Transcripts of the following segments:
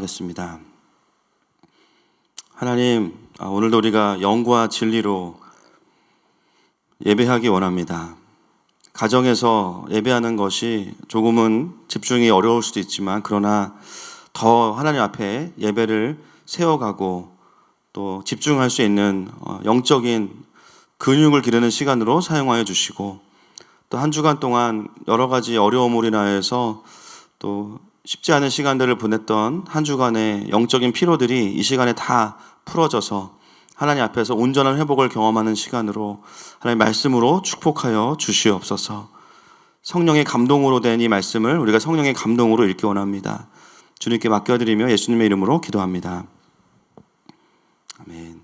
기도하겠습니다. 하나님, 오늘도 우리가 영과 진리로 예배하기 원합니다. 가정에서 예배하는 것이 조금은 집중이 어려울 수도 있지만, 그러나 더 하나님 앞에 예배를 세워가고 또 집중할 수 있는 영적인 근육을 기르는 시간으로 사용하여 주시고, 또 한 주간 동안 여러 가지 어려움으로 인하여서 또 쉽지 않은 시간들을 보냈던 한 주간의 영적인 피로들이 이 시간에 다 풀어져서 하나님 앞에서 온전한 회복을 경험하는 시간으로 하나님의 말씀으로 축복하여 주시옵소서. 성령의 감동으로 된 이 말씀을 우리가 성령의 감동으로 읽기 원합니다. 주님께 맡겨드리며 예수님의 이름으로 기도합니다. 아멘.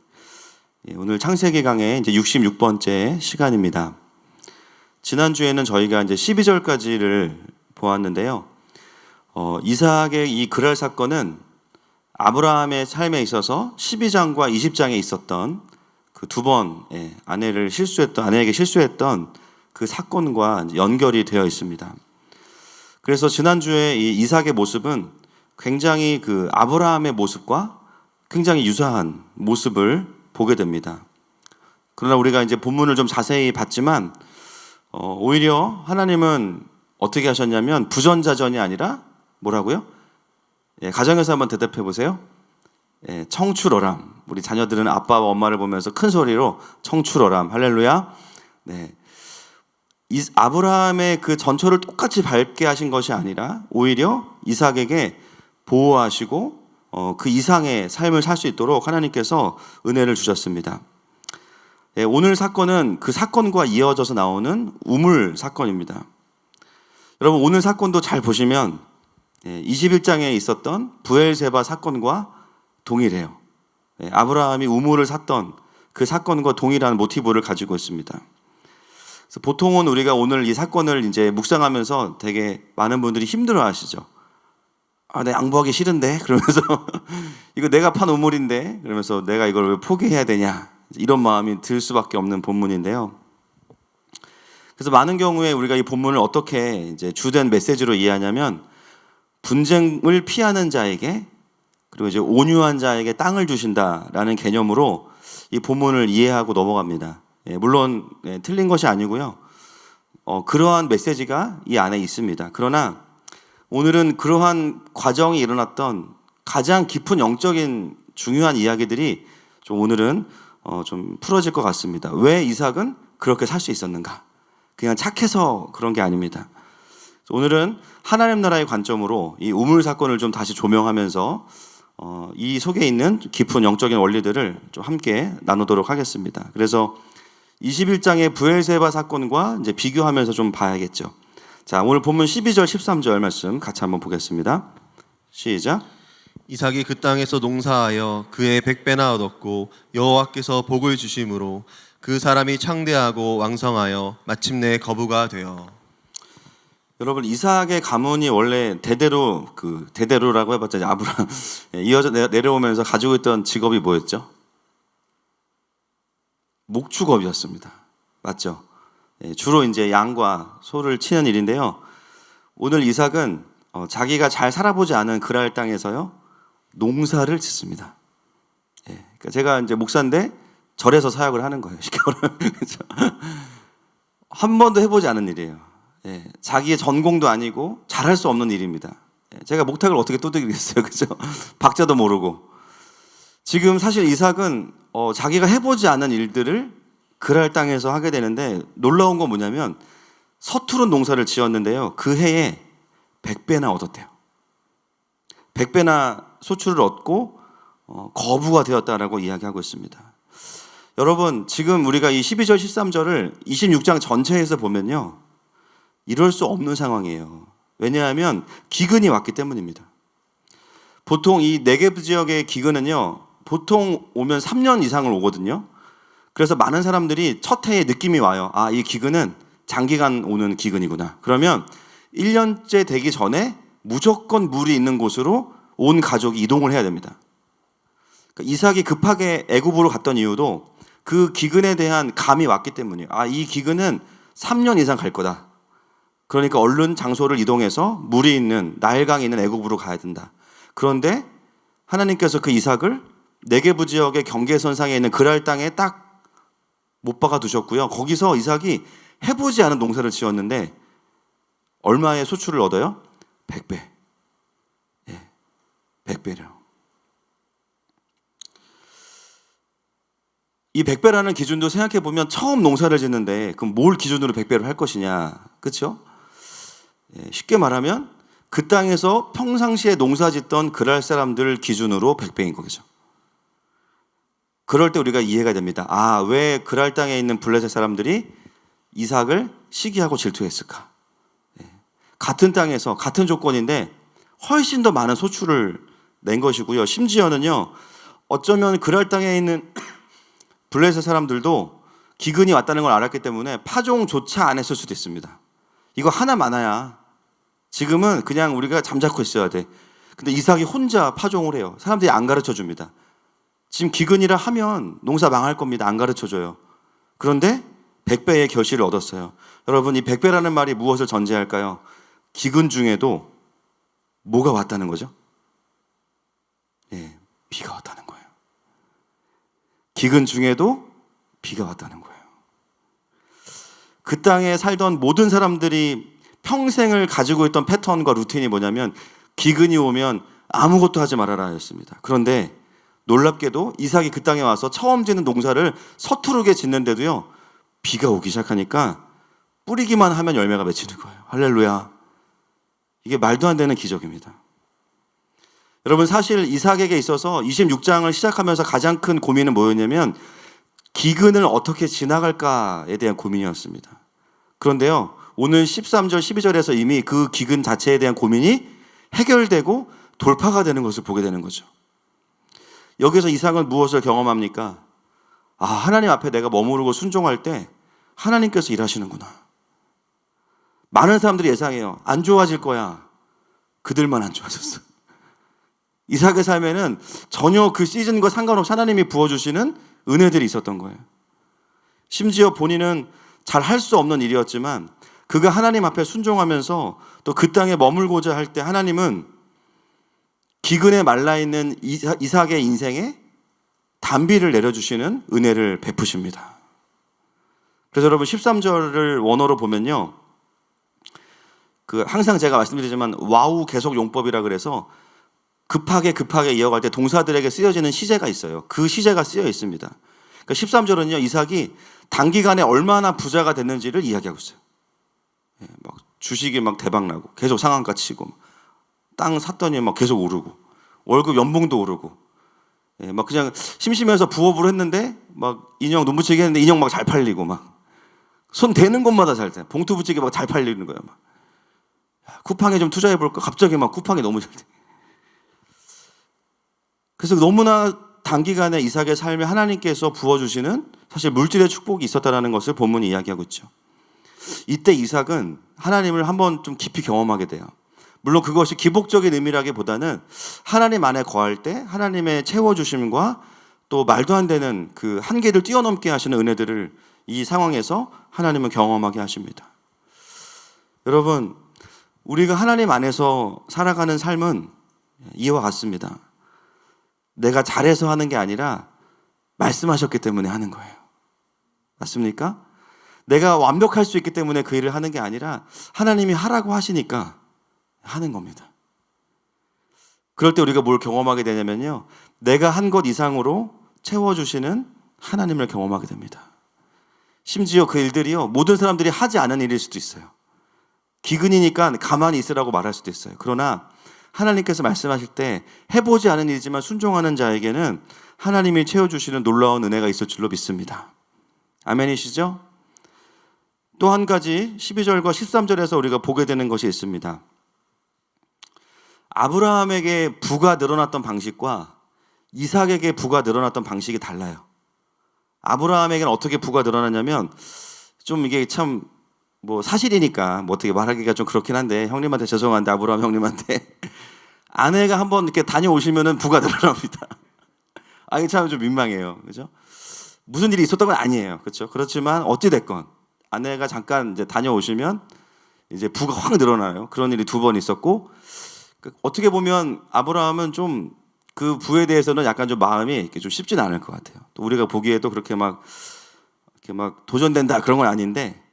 오늘 창세기 강의 이제 66번째 시간입니다. 지난주에는 저희가 이제 12절까지를 보았는데요. 이삭의 이 그랄 사건은 아브라함의 삶에 있어서 12장과 20장에 있었던 그 두 번 아내에게 실수했던 그 사건과 연결이 되어 있습니다. 그래서 지난주에 이 이삭의 모습은 굉장히 그 아브라함의 모습과 굉장히 유사한 모습을 보게 됩니다. 그러나 우리가 이제 본문을 좀 자세히 봤지만 오히려 하나님은 어떻게 하셨냐면 부전자전이 아니라 뭐라고요? 가정에서 한번 대답해 보세요. 청출어람. 우리 자녀들은 아빠와 엄마를 보면서 큰 소리로 청출어람. 할렐루야. 네. 아브라함의 그 전철을 똑같이 밟게 하신 것이 아니라 오히려 이삭에게 보호하시고 그 이상의 삶을 살 수 있도록 하나님께서 은혜를 주셨습니다. 오늘 사건은 그 사건과 이어져서 나오는 우물 사건입니다. 여러분, 오늘 사건도 잘 보시면 21장에 있었던 브엘세바 사건과 동일해요. 아브라함이 우물을 샀던 그 사건과 동일한 모티브를 가지고 있습니다. 그래서 보통은 우리가 오늘 이 사건을 이제 묵상하면서 되게 많은 분들이 힘들어 하시죠. 내 양보하기 싫은데? 그러면서 이거 내가 판 우물인데? 그러면서 내가 이걸 왜 포기해야 되냐? 이런 마음이 들 수밖에 없는 본문인데요. 그래서 많은 경우에 우리가 이 본문을 어떻게 이제 주된 메시지로 이해하냐면, 분쟁을 피하는 자에게 그리고 이제 온유한 자에게 땅을 주신다라는 개념으로 이 본문을 이해하고 넘어갑니다. 물론 틀린 것이 아니고요. 그러한 메시지가 이 안에 있습니다. 그러나 오늘은 그러한 과정이 일어났던 가장 깊은 영적인 중요한 이야기들이 좀 오늘은 좀 풀어질 것 같습니다. 왜 이삭은 그렇게 살 수 있었는가? 그냥 착해서 그런 게 아닙니다. 오늘은 하나님 나라의 관점으로 이 우물 사건을 좀 다시 조명하면서 이 속에 있는 깊은 영적인 원리들을 좀 함께 나누도록 하겠습니다. 그래서 21장의 브엘세바 사건과 이제 비교하면서 좀 봐야겠죠. 자, 오늘 본문 12절 13절 말씀 같이 한번 보겠습니다. 시작. 이삭이 그 땅에서 농사하여 그의 100배나 얻었고 여호와께서 복을 주심으로 그 사람이 창대하고 왕성하여 마침내 거부가 되어. 여러분, 이삭의 가문이 원래 대대로라고 해봤자 이제 아브라함 이어져 내려오면서 가지고 있던 직업이 뭐였죠? 목축업이었습니다. 맞죠? 주로 이제 양과 소를 치는 일인데요. 오늘 이삭은 자기가 잘 살아보지 않은 그랄 땅에서요 농사를 짓습니다. 그러니까 제가 이제 목사인데 절에서 사역을 하는 거예요. 쉽게 말하면 한 번도 해보지 않은 일이에요. 자기의 전공도 아니고 잘할 수 없는 일입니다. 제가 목탁을 어떻게 두드리겠어요, 그죠? 박자도 모르고. 지금 사실 이삭은 자기가 해보지 않은 일들을 그랄 땅에서 하게 되는데, 놀라운 건 뭐냐면 서투른 농사를 지었는데요, 그 해에 100배나 얻었대요. 100배나 소출을 얻고 거부가 되었다라고 이야기하고 있습니다. 여러분, 지금 우리가 이 12절 13절을 26장 전체에서 보면요, 이럴 수 없는 상황이에요. 왜냐하면 기근이 왔기 때문입니다. 보통 이 네게브 지역의 기근은요, 보통 오면 3년 이상을 오거든요. 그래서 많은 사람들이 첫 해에 느낌이 와요. 이 기근은 장기간 오는 기근이구나. 그러면 1년째 되기 전에 무조건 물이 있는 곳으로 온 가족이 이동을 해야 됩니다. 그러니까 이삭이 급하게 애굽으로 갔던 이유도 그 기근에 대한 감이 왔기 때문이에요. 이 기근은 3년 이상 갈 거다. 그러니까 얼른 장소를 이동해서 물이 있는 나일강이 있는 애굽으로 가야 된다. 그런데 하나님께서 그 이삭을 네게부 지역의 경계선상에 있는 그랄 땅에 딱 못 박아 두셨고요. 거기서 이삭이 해보지 않은 농사를 지었는데 얼마의 소출을 얻어요? 100배. 예, 100배요. 이 100배라는 기준도 생각해 보면 처음 농사를 짓는데 그럼 뭘 기준으로 100배를 할 것이냐, 그렇죠? 예, 쉽게 말하면 그 땅에서 평상시에 농사 짓던 그랄 사람들 기준으로 100배인 거죠. 그럴 때 우리가 이해가 됩니다. 아, 왜 그랄 땅에 있는 블레셋 사람들이 이삭을 시기하고 질투했을까? 예, 같은 땅에서 같은 조건인데 훨씬 더 많은 소출을 낸 것이고요. 심지어는요, 어쩌면 그랄 땅에 있는 블레셋 사람들도 기근이 왔다는 걸 알았기 때문에 파종조차 안 했을 수도 있습니다. 이거 하나 많아야 지금은 그냥 우리가 잠자코 있어야 돼. 근데 이삭이 혼자 파종을 해요. 사람들이 안 가르쳐 줍니다. 지금 기근이라 하면 농사 망할 겁니다. 안 가르쳐 줘요. 그런데 100배의 결실을 얻었어요. 여러분, 이 100배라는 말이 무엇을 전제할까요? 기근 중에도 뭐가 왔다는 거죠? 예, 비가 왔다는 거예요. 기근 중에도 비가 왔다는 거예요. 그 땅에 살던 모든 사람들이 평생을 가지고 있던 패턴과 루틴이 뭐냐면 기근이 오면 아무것도 하지 말아라 였습니다. 그런데 놀랍게도 이삭이 그 땅에 와서 처음 짓는 농사를 서투르게 짓는데도요, 비가 오기 시작하니까 뿌리기만 하면 열매가 맺히는 거예요. 할렐루야. 이게 말도 안 되는 기적입니다. 여러분, 사실 이삭에게 있어서 26장을 시작하면서 가장 큰 고민은 뭐였냐면 기근을 어떻게 지나갈까에 대한 고민이었습니다. 그런데요, 오늘 13절, 12절에서 이미 그 기근 자체에 대한 고민이 해결되고 돌파가 되는 것을 보게 되는 거죠. 여기서 이삭은 무엇을 경험합니까? 아, 하나님 앞에 내가 머무르고 순종할 때 하나님께서 일하시는구나. 많은 사람들이 예상해요. 안 좋아질 거야. 그들만 안 좋아졌어. 이삭의 삶에는 전혀 그 시즌과 상관없이 하나님이 부어주시는 은혜들이 있었던 거예요. 심지어 본인은 잘 할 수 없는 일이었지만 그가 하나님 앞에 순종하면서 또 그 땅에 머물고자 할 때 하나님은 기근에 말라있는 이삭의 인생에 단비를 내려주시는 은혜를 베푸십니다. 그래서 여러분 13절을 원어로 보면요, 항상 제가 말씀드리지만 와우 계속 용법이라 그래서 급하게 이어갈 때 동사들에게 쓰여지는 시제가 있어요. 그 시제가 쓰여 있습니다. 그러니까 13절은요, 이삭이 단기간에 얼마나 부자가 됐는지를 이야기하고 있어요. 막 주식이 막 대박 나고 계속 상한가 치고 땅 샀더니 막 계속 오르고 월급 연봉도 오르고, 막 그냥 심심해서 부업으로 했는데 막 인형 눈 붙이기 했는데 인형 막 잘 팔리고 막 손 대는 곳마다 잘 돼. 봉투 붙이기 막 잘 팔리는 거야. 막 쿠팡에 좀 투자해 볼까? 갑자기 막 쿠팡이 너무 잘 돼. 그래서 너무나 단기간에 이삭의 삶에 하나님께서 부어주시는 사실 물질의 축복이 있었다는 것을 본문이 이야기하고 있죠. 이때 이삭은 하나님을 한번 좀 깊이 경험하게 돼요. 물론 그것이 기복적인 의미라기보다는 하나님 안에 거할 때 하나님의 채워주심과 또 말도 안 되는 그 한계를 뛰어넘게 하시는 은혜들을 이 상황에서 하나님은 경험하게 하십니다. 여러분, 우리가 하나님 안에서 살아가는 삶은 이와 같습니다. 내가 잘해서 하는 게 아니라 말씀하셨기 때문에 하는 거예요. 맞습니까? 내가 완벽할 수 있기 때문에 그 일을 하는 게 아니라 하나님이 하라고 하시니까 하는 겁니다. 그럴 때 우리가 뭘 경험하게 되냐면요, 내가 한 것 이상으로 채워주시는 하나님을 경험하게 됩니다. 심지어 그 일들이요, 모든 사람들이 하지 않은 일일 수도 있어요. 기근이니까 가만히 있으라고 말할 수도 있어요. 그러나 하나님께서 말씀하실 때 해보지 않은 일이지만 순종하는 자에게는 하나님이 채워주시는 놀라운 은혜가 있을 줄로 믿습니다. 아멘이시죠? 또 한 가지 12절과 13절에서 우리가 보게 되는 것이 있습니다. 아브라함에게 부가 늘어났던 방식과 이삭에게 부가 늘어났던 방식이 달라요. 아브라함에게는 어떻게 부가 늘어났냐면, 좀 이게 참 뭐 사실이니까 뭐 어떻게 말하기가 좀 그렇긴 한데, 형님한테 죄송한데 아브라함 형님한테 아내가 한번 이렇게 다녀오시면은 부가 늘어납니다. 이게 참 좀 민망해요. 그죠? 무슨 일이 있었던 건 아니에요. 그렇죠? 그렇지만 어찌됐건 아내가 잠깐 이제 다녀오시면 이제 부가 확 늘어나요. 그런 일이 2번 있었고, 어떻게 보면 아브라함은 좀 그 부에 대해서는 약간 좀 마음이 이렇게 좀 쉽진 않을 것 같아요. 또 우리가 보기에도 그렇게 막 도전된다 그런 건 아닌데,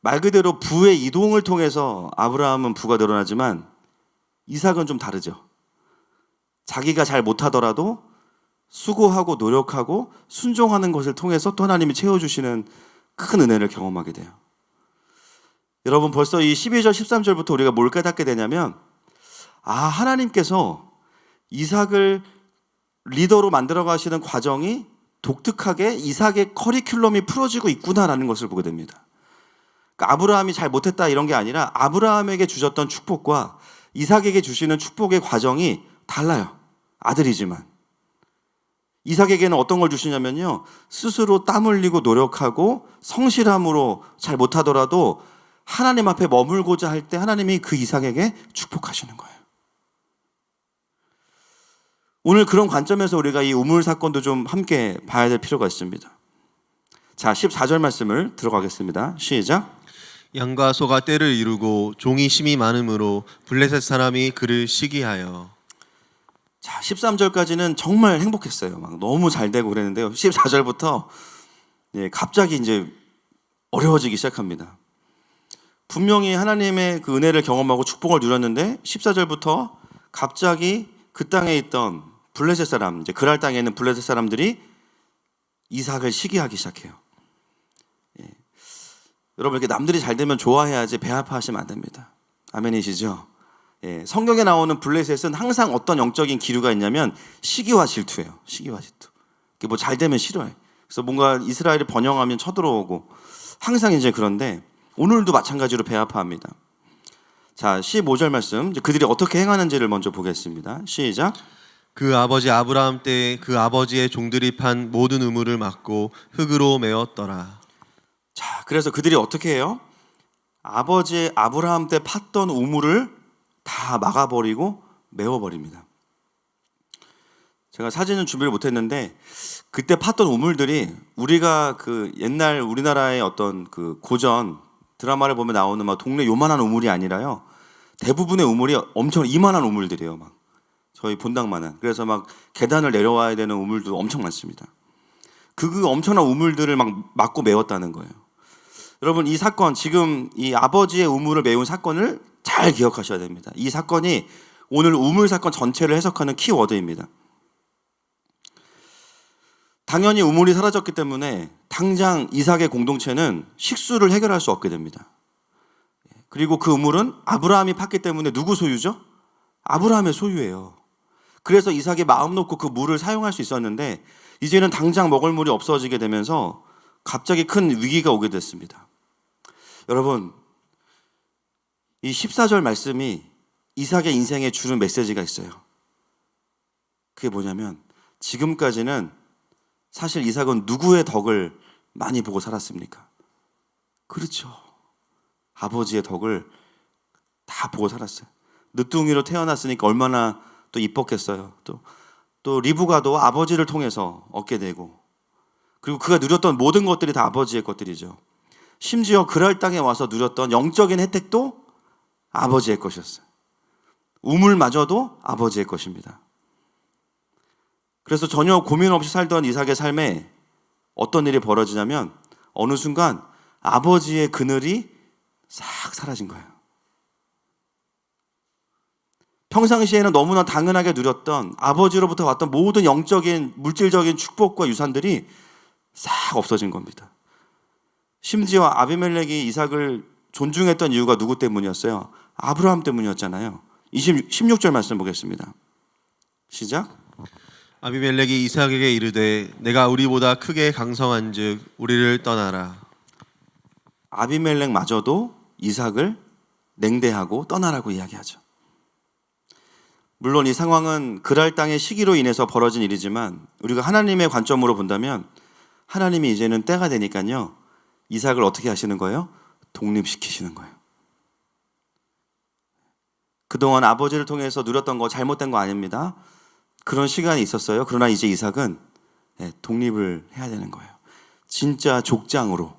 말 그대로 부의 이동을 통해서 아브라함은 부가 늘어나지만 이삭은 좀 다르죠. 자기가 잘 못하더라도 수고하고 노력하고 순종하는 것을 통해서 또 하나님이 채워주시는 큰 은혜를 경험하게 돼요. 여러분, 벌써 이 12절 13절부터 우리가 뭘 깨닫게 되냐면, 하나님께서 이삭을 리더로 만들어 가시는 과정이 독특하게 이삭의 커리큘럼이 풀어지고 있구나라는 것을 보게 됩니다. 그러니까 아브라함이 잘 못했다 이런 게 아니라 아브라함에게 주셨던 축복과 이삭에게 주시는 축복의 과정이 달라요. 아들이지만. 이삭에게는 어떤 걸 주시냐면요, 스스로 땀 흘리고 노력하고 성실함으로 잘 못하더라도 하나님 앞에 머물고자 할 때 하나님이 그 이삭에게 축복하시는 거예요. 오늘 그런 관점에서 우리가 이 우물 사건도 좀 함께 봐야 될 필요가 있습니다. 자, 14절 말씀을 들어가겠습니다. 시작. 양과 소가 때를 이루고 종이 심이 많음으로 블레셋 사람이 그를 시기하여. 자, 13절까지는 정말 행복했어요. 막 너무 잘 되고 그랬는데요. 14절부터 갑자기 이제 어려워지기 시작합니다. 분명히 하나님의 그 은혜를 경험하고 축복을 누렸는데 14절부터 갑자기 그 땅에 있던 블레셋 사람, 이제 그랄 땅에 있는 블레셋 사람들이 이삭을 시기하기 시작해요. 여러분, 이렇게 남들이 잘 되면 좋아해야지 배 아파하시면 안 됩니다. 아멘이시죠? 성경에 나오는 블레셋은 항상 어떤 영적인 기류가 있냐면 시기와 질투예요. 시기와 질투. 뭐 잘 되면 싫어해. 그래서 뭔가 이스라엘이 번영하면 쳐들어오고 항상 이제 그런데 오늘도 마찬가지로 배 아파합니다. 자, 15절 말씀, 그들이 어떻게 행하는지를 먼저 보겠습니다. 시작. 그 아버지 아브라함 때에 그 아버지의 종들이 판 모든 우물을 막고 흙으로 메웠더라. 자, 그래서 그들이 어떻게 해요? 아버지 아브라함 때 팠던 우물을 다 막아버리고 메워버립니다. 제가 사진은 준비를 못했는데 그때 팠던 우물들이 우리가 그 옛날 우리나라의 어떤 그 고전 드라마를 보면 나오는 막 동네 요만한 우물이 아니라요. 대부분의 우물이 엄청 이만한 우물들이에요. 막 저희 본당만한. 그래서 막 계단을 내려와야 되는 우물도 엄청 많습니다. 그 엄청난 우물들을 막 막고 메웠다는 거예요. 여러분, 이 사건, 지금 이 아버지의 우물을 메운 사건을 잘 기억하셔야 됩니다. 이 사건이 오늘 우물 사건 전체를 해석하는 키워드입니다. 당연히 우물이 사라졌기 때문에 당장 이삭의 공동체는 식수를 해결할 수 없게 됩니다. 그리고 그 우물은 아브라함이 팠기 때문에 누구 소유죠? 아브라함의 소유예요. 그래서 이삭이 마음 놓고 그 물을 사용할 수 있었는데 이제는 당장 먹을 물이 없어지게 되면서 갑자기 큰 위기가 오게 됐습니다. 여러분, 이 14절 말씀이 이삭의 인생에 주는 메시지가 있어요. 그게 뭐냐면 지금까지는 사실 이삭은 누구의 덕을 많이 보고 살았습니까? 그렇죠. 아버지의 덕을 다 보고 살았어요. 늦둥이로 태어났으니까 얼마나 또 이뻤겠어요. 또 리브가도 아버지를 통해서 얻게 되고, 그리고 그가 누렸던 모든 것들이 다 아버지의 것들이죠. 심지어 그랄 땅에 와서 누렸던 영적인 혜택도 아버지의 것이었어요. 우물마저도 아버지의 것입니다. 그래서 전혀 고민 없이 살던 이삭의 삶에 어떤 일이 벌어지냐면 어느 순간 아버지의 그늘이 싹 사라진 거예요. 평상시에는 너무나 당연하게 누렸던 아버지로부터 왔던 모든 영적인 물질적인 축복과 유산들이 싹 없어진 겁니다. 심지어 아비멜렉이 이삭을 존중했던 이유가 누구 때문이었어요? 아브라함 때문이었잖아요. 16절 말씀 보겠습니다. 시작. 아비멜렉이 이삭에게 이르되 내가 우리보다 크게 강성한즉 우리를 떠나라. 아비멜렉마저도 이삭을 냉대하고 떠나라고 이야기하죠. 물론 이 상황은 그랄 땅의 시기로 인해서 벌어진 일이지만 우리가 하나님의 관점으로 본다면 하나님이 이제는 때가 되니까요, 이삭을 어떻게 하시는 거예요? 독립시키시는 거예요. 그동안 아버지를 통해서 누렸던 거 잘못된 거 아닙니다. 그런 시간이 있었어요. 그러나 이제 이삭은 독립을 해야 되는 거예요. 진짜 족장으로.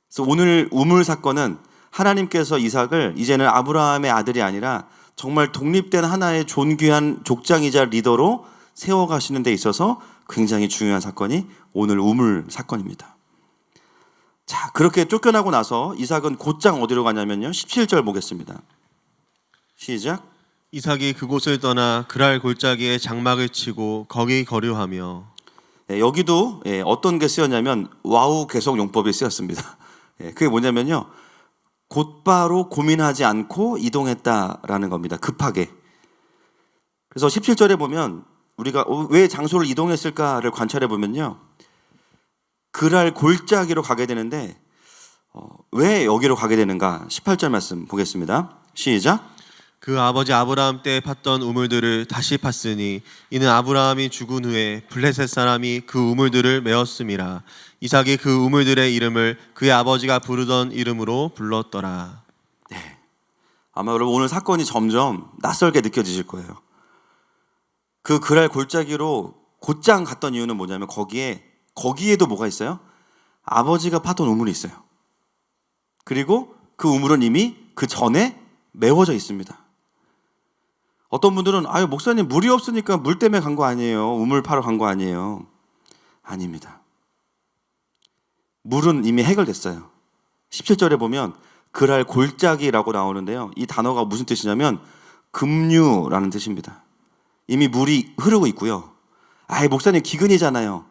그래서 오늘 우물 사건은 하나님께서 이삭을 이제는 아브라함의 아들이 아니라 정말 독립된 하나의 존귀한 족장이자 리더로 세워가시는 데 있어서 굉장히 중요한 사건이 오늘 우물 사건입니다. 자, 그렇게 쫓겨나고 나서 이삭은 곧장 어디로 가냐면요. 17절 보겠습니다. 시작. 이삭이 그곳을 떠나 그랄 골짜기에 장막을 치고 거기 거류하며. 여기도 어떤 게 쓰였냐면 와우 계속 용법이 쓰였습니다. 그게 뭐냐면요. 곧바로 고민하지 않고 이동했다라는 겁니다. 급하게. 그래서 17절에 보면 우리가 왜 장소를 이동했을까를 관찰해 보면요. 그랄 골짜기로 가게 되는데 왜 여기로 가게 되는가? 18절 말씀 보겠습니다. 시작. 그 아버지 아브라함 때 팠던 우물들을 다시 팠으니 이는 아브라함이 죽은 후에 블레셋 사람이 그 우물들을 메었음이라. 이삭이 그 우물들의 이름을 그의 아버지가 부르던 이름으로 불렀더라. 네. 아마 여러분 오늘 사건이 점점 낯설게 느껴지실 거예요. 그 그랄 골짜기로 곧장 갔던 이유는 뭐냐면 거기에도 뭐가 있어요? 아버지가 파던 우물이 있어요. 그리고 그 우물은 이미 그 전에 메워져 있습니다. 어떤 분들은 아유 목사님 물이 없으니까 물 때문에 간 거 아니에요. 우물 파러 간 거 아니에요. 아닙니다. 물은 이미 해결됐어요. 17절에 보면 그랄 골짜기라고 나오는데요. 이 단어가 무슨 뜻이냐면 급류라는 뜻입니다. 이미 물이 흐르고 있고요. 아이 목사님 기근이잖아요.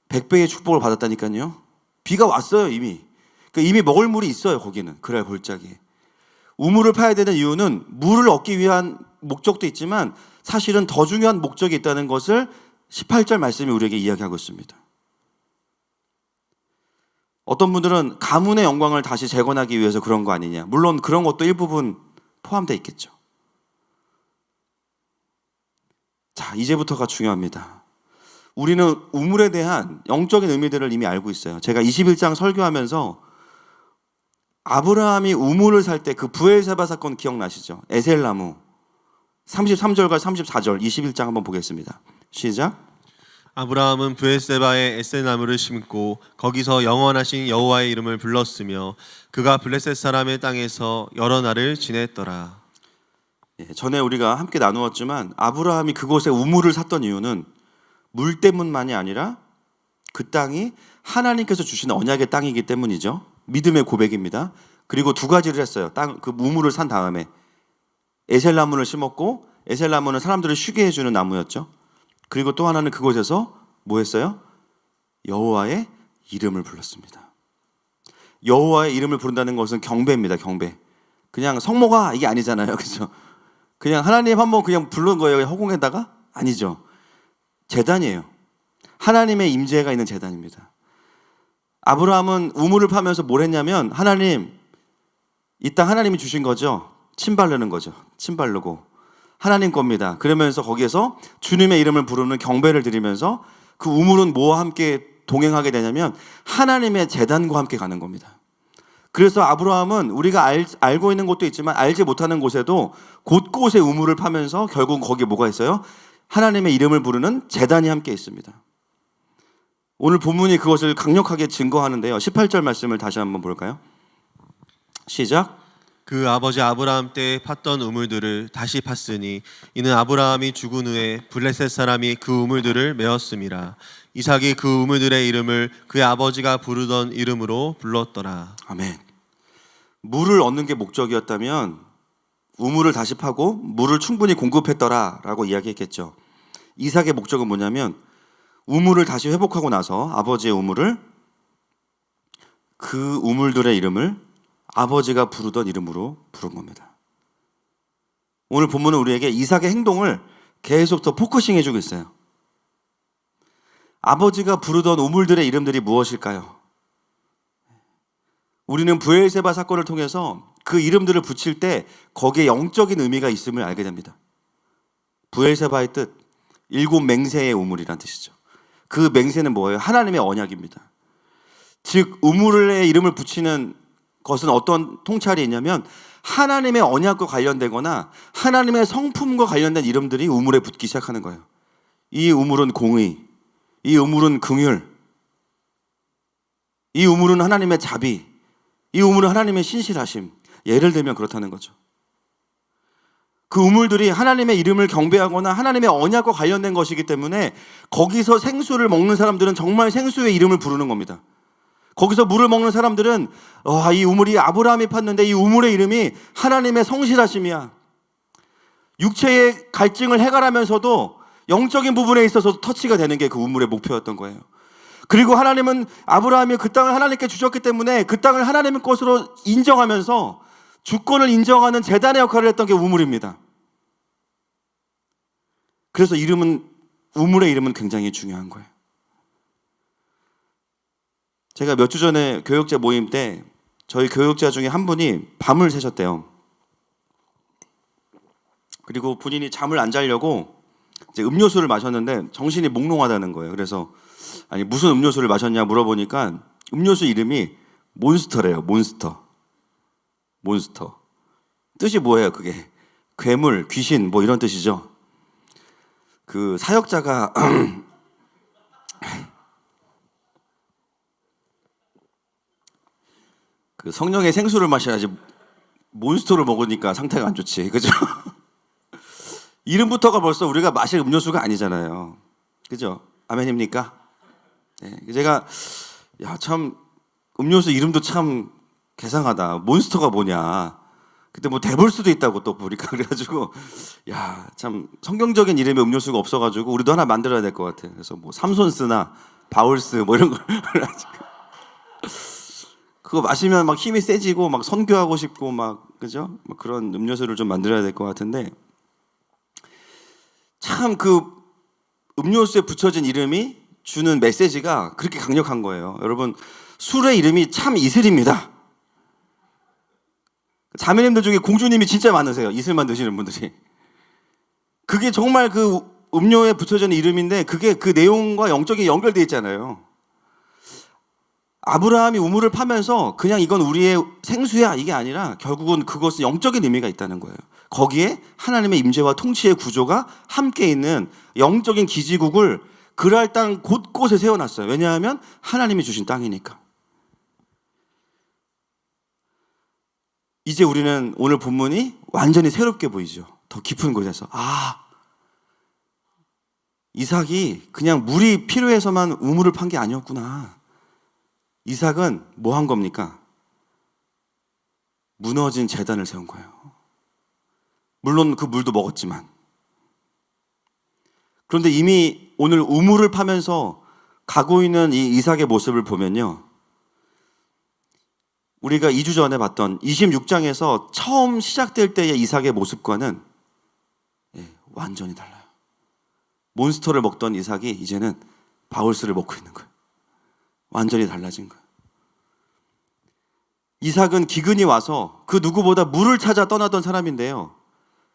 100배의 축복을 받았다니까요. 비가 왔어요 이미. 그러니까 이미 먹을 물이 있어요 거기는. 그랄 골짜기에. 우물을 파야 되는 이유는 물을 얻기 위한 목적도 있지만 사실은 더 중요한 목적이 있다는 것을 18절 말씀이 우리에게 이야기하고 있습니다. 어떤 분들은 가문의 영광을 다시 재건하기 위해서 그런 거 아니냐. 물론 그런 것도 일부분 포함되어 있겠죠. 자, 이제부터가 중요합니다. 우리는 우물에 대한 영적인 의미들을 이미 알고 있어요. 제가 21장 설교하면서 아브라함이 우물을 살 때 그 부엘세바 사건 기억나시죠? 에셀나무 33절과 34절 21장 한번 보겠습니다. 시작. 아브라함은 브엘세바에 에셀나무를 심고 거기서 영원하신 여호와의 이름을 불렀으며 그가 블레셋 사람의 땅에서 여러 날을 지냈더라. 전에 우리가 함께 나누었지만 아브라함이 그곳에 우물을 샀던 이유는 물 때문만이 아니라 그 땅이 하나님께서 주신 언약의 땅이기 때문이죠. 믿음의 고백입니다. 그리고 두 가지를 했어요. 그 우물을 산 다음에 에셀나무를 심었고 에셀나무는 사람들을 쉬게 해주는 나무였죠. 그리고 또 하나는 그곳에서 뭐 했어요? 여호와의 이름을 불렀습니다. 여호와의 이름을 부른다는 것은 경배입니다. 경배. 그냥 성모가 이게 아니잖아요. 그렇죠? 그냥 하나님 한번 그냥 부른 거예요. 허공에다가? 아니죠. 제단이에요. 하나님의 임재가 있는 제단입니다. 아브라함은 우물을 파면서 뭘 했냐면 하나님, 이 땅 하나님이 주신 거죠. 침 바르는 거죠. 침 바르고 하나님 겁니다. 그러면서 거기에서 주님의 이름을 부르는 경배를 드리면서 그 우물은 뭐와 함께 동행하게 되냐면 하나님의 제단과 함께 가는 겁니다. 그래서 아브라함은 우리가 알고 있는 곳도 있지만 알지 못하는 곳에도 곳곳에 우물을 파면서 결국 거기에 뭐가 있어요? 하나님의 이름을 부르는 제단이 함께 있습니다. 오늘 본문이 그것을 강력하게 증거하는데요. 18절 말씀을 다시 한번 볼까요? 시작. 그 아버지 아브라함 때 팠던 우물들을 다시 팠으니 이는 아브라함이 죽은 후에 블레셋 사람이 그 우물들을 메었음이라. 이삭이 그 우물들의 이름을 그의 아버지가 부르던 이름으로 불렀더라. 아멘. 물을 얻는 게 목적이었다면 우물을 다시 파고 물을 충분히 공급했더라라고 이야기했겠죠. 이삭의 목적은 뭐냐면 우물을 다시 회복하고 나서 아버지의 우물을 그 우물들의 이름을 아버지가 부르던 이름으로 부른 겁니다. 오늘 본문은 우리에게 이삭의 행동을 계속 더 포커싱 해주고 있어요. 아버지가 부르던 우물들의 이름들이 무엇일까요? 우리는 브엘세바 사건을 통해서 그 이름들을 붙일 때 거기에 영적인 의미가 있음을 알게 됩니다. 브엘세바의 뜻, 7 맹세의 우물이란 뜻이죠. 그 맹세는 뭐예요? 하나님의 언약입니다. 즉 우물의 이름을 붙이는 것은 어떤 통찰이 있냐면 하나님의 언약과 관련되거나 하나님의 성품과 관련된 이름들이 우물에 붙기 시작하는 거예요. 이 우물은 공의, 이 우물은 긍휼, 이 우물은 하나님의 자비, 이 우물은 하나님의 신실하심. 예를 들면 그렇다는 거죠. 그 우물들이 하나님의 이름을 경배하거나 하나님의 언약과 관련된 것이기 때문에 거기서 생수를 먹는 사람들은 정말 생수의 이름을 부르는 겁니다. 거기서 물을 먹는 사람들은 이 우물이 아브라함이 팠는데 이 우물의 이름이 하나님의 성실하심이야. 육체의 갈증을 해결하면서도 영적인 부분에 있어서 터치가 되는 게 그 우물의 목표였던 거예요. 그리고 하나님은 아브라함이 그 땅을 하나님께 주셨기 때문에 그 땅을 하나님의 것으로 인정하면서 주권을 인정하는 제단의 역할을 했던 게 우물입니다. 그래서 우물의 이름은 굉장히 중요한 거예요. 제가 몇 주 전에 교역자 모임 때 저희 교역자 중에 한 분이 밤을 새셨대요. 그리고 본인이 잠을 안 자려고 이제 음료수를 마셨는데 정신이 몽롱하다는 거예요. 그래서 아니 무슨 음료수를 마셨냐 물어보니까 음료수 이름이 몬스터래요. 몬스터. 뜻이 뭐예요? 그게 괴물, 귀신 뭐 이런 뜻이죠. 그 사역자가 그 성령의 생수를 마셔야지 몬스터를 먹으니까 상태가 안 좋지, 그죠? 이름부터가 벌써 우리가 마실 음료수가 아니잖아요, 그죠? 아멘입니까? 네, 제가 참 음료수 이름도 참 개상하다. 몬스터가 뭐냐? 그때 뭐 대볼 수도 있다고 또 보니까 그래가지고 참 성경적인 이름의 음료수가 없어가지고 우리도 하나 만들어야 될 것 같아. 그래서 뭐 삼손스나 바울스 뭐 이런 걸 그거 마시면 막 힘이 세지고 막 선교하고 싶고 막 그죠? 막 그런 음료수를 좀 만들어야 될 것 같은데 참 그 음료수에 붙여진 이름이 주는 메시지가 그렇게 강력한 거예요. 여러분 술의 이름이 참 이슬입니다. 자매님들 중에 공주님이 진짜 많으세요. 이슬만 드시는 분들이. 그게 정말 그 음료에 붙여진 이름인데 그게 그 내용과 영적인 연결되어 있잖아요. 아브라함이 우물을 파면서 그냥 이건 우리의 생수야 이게 아니라 결국은 그것은 영적인 의미가 있다는 거예요. 거기에 하나님의 임재와 통치의 구조가 함께 있는 영적인 기지국을 그랄 땅 곳곳에 세워놨어요. 왜냐하면 하나님이 주신 땅이니까. 이제 우리는 오늘 본문이 완전히 새롭게 보이죠. 더 깊은 곳에서 이삭이 그냥 물이 필요해서만 우물을 판 게 아니었구나. 이삭은 뭐 한 겁니까? 무너진 제단을 세운 거예요. 물론 그 물도 먹었지만. 그런데 이미 오늘 우물을 파면서 가고 있는 이 이삭의 모습을 보면요. 우리가 2주 전에 봤던 26장에서 처음 시작될 때의 이삭의 모습과는 완전히 달라요. 몬스터를 먹던 이삭이 이제는 바울스를 먹고 있는 거예요. 완전히 달라진 거예요. 이삭은 기근이 와서 그 누구보다 물을 찾아 떠나던 사람인데요.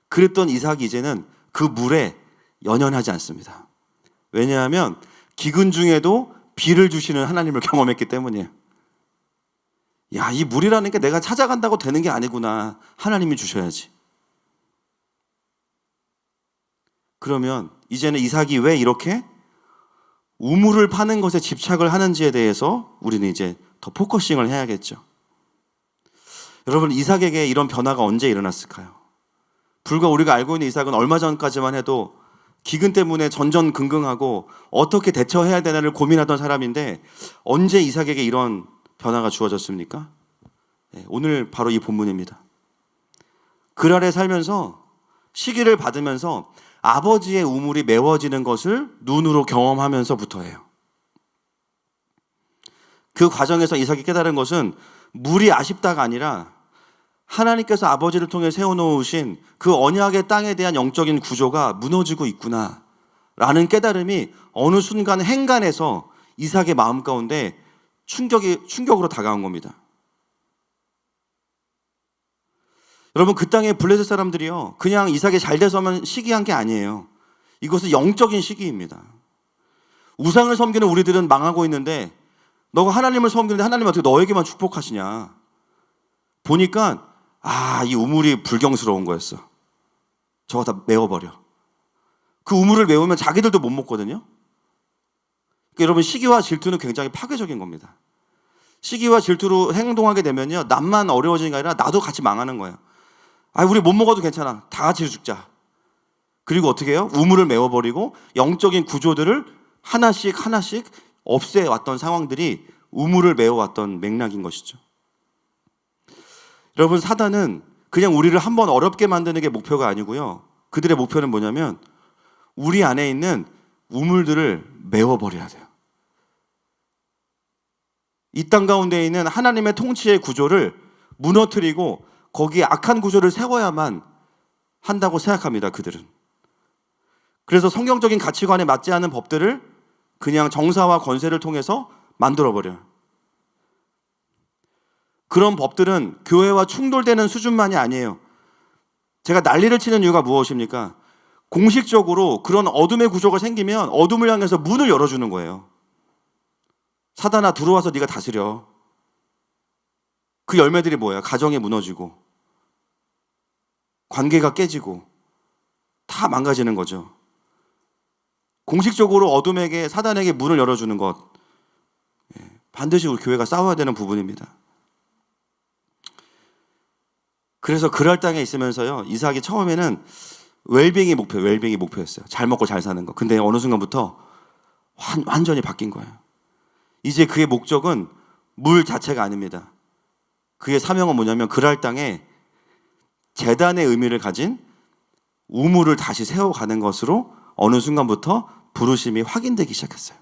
그랬던 이삭이 이제는 그 물에 연연하지 않습니다. 왜냐하면 기근 중에도 비를 주시는 하나님을 경험했기 때문이에요. 이 물이라는 게 내가 찾아간다고 되는 게 아니구나. 하나님이 주셔야지. 그러면 이제는 이삭이 왜 이렇게 우물을 파는 것에 집착을 하는지에 대해서 우리는 이제 더 포커싱을 해야겠죠. 여러분, 이삭에게 이런 변화가 언제 일어났을까요? 불과 우리가 알고 있는 이삭은 얼마 전까지만 해도 기근 때문에 전전긍긍하고 어떻게 대처해야 되나를 고민하던 사람인데 언제 이삭에게 이런 변화가 주어졌습니까? 오늘 바로 이 본문입니다. 그랄에 살면서 시기를 받으면서 아버지의 우물이 메워지는 것을 눈으로 경험하면서부터예요. 그 과정에서 이삭이 깨달은 것은 물이 아쉽다가 아니라 하나님께서 아버지를 통해 세워놓으신 그 언약의 땅에 대한 영적인 구조가 무너지고 있구나 라는 깨달음이 어느 순간 행간에서 이삭의 마음 가운데 충격으로 다가온 겁니다. 여러분, 그 땅의 블레셋 사람들이요, 그냥 이삭이 잘 돼서만 시기한 게 아니에요. 이것은 영적인 시기입니다. 우상을 섬기는 우리들은 망하고 있는데 너가 하나님을 섬기는데 하나님은 어떻게 너에게만 축복하시냐. 보니까 이 우물이 불경스러운 거였어. 저거 다 메워버려. 그 우물을 메우면 자기들도 못 먹거든요. 그러니까 여러분, 시기와 질투는 굉장히 파괴적인 겁니다. 시기와 질투로 행동하게 되면요, 남만 어려워지는 게 아니라 나도 같이 망하는 거예요. 아, 우리 못 먹어도 괜찮아. 다 같이 죽자. 그리고 어떻게 해요? 우물을 메워버리고 영적인 구조들을 하나씩 하나씩 없애왔던 상황들이 우물을 메워왔던 맥락인 것이죠. 여러분, 사단은 그냥 우리를 한번 어렵게 만드는 게 목표가 아니고요. 그들의 목표는 뭐냐면 우리 안에 있는 우물들을 메워버려야 돼요. 이 땅 가운데 있는 하나님의 통치의 구조를 무너뜨리고 거기에 악한 구조를 세워야만 한다고 생각합니다, 그들은. 그래서 성경적인 가치관에 맞지 않는 법들을 그냥 정사와 권세를 통해서 만들어버려요. 그런 법들은 교회와 충돌되는 수준만이 아니에요. 제가 난리를 치는 이유가 무엇입니까? 공식적으로 그런 어둠의 구조가 생기면 어둠을 향해서 문을 열어주는 거예요. 사단아, 들어와서 네가 다스려. 그 열매들이 뭐야? 가정이 무너지고 관계가 깨지고 다 망가지는 거죠. 공식적으로 어둠에게, 사단에게 문을 열어주는 것, 반드시 우리 교회가 싸워야 되는 부분입니다. 그래서 그랄 땅에 있으면서요, 이삭이 처음에는 웰빙이 목표였어요. 잘 먹고 잘 사는 거. 근데 어느 순간부터 완전히 바뀐 거예요. 이제 그의 목적은 물 자체가 아닙니다. 그의 사명은 뭐냐면 그랄 땅에 제단의 의미를 가진 우물을 다시 세워가는 것으로 어느 순간부터 부르심이 확인되기 시작했어요.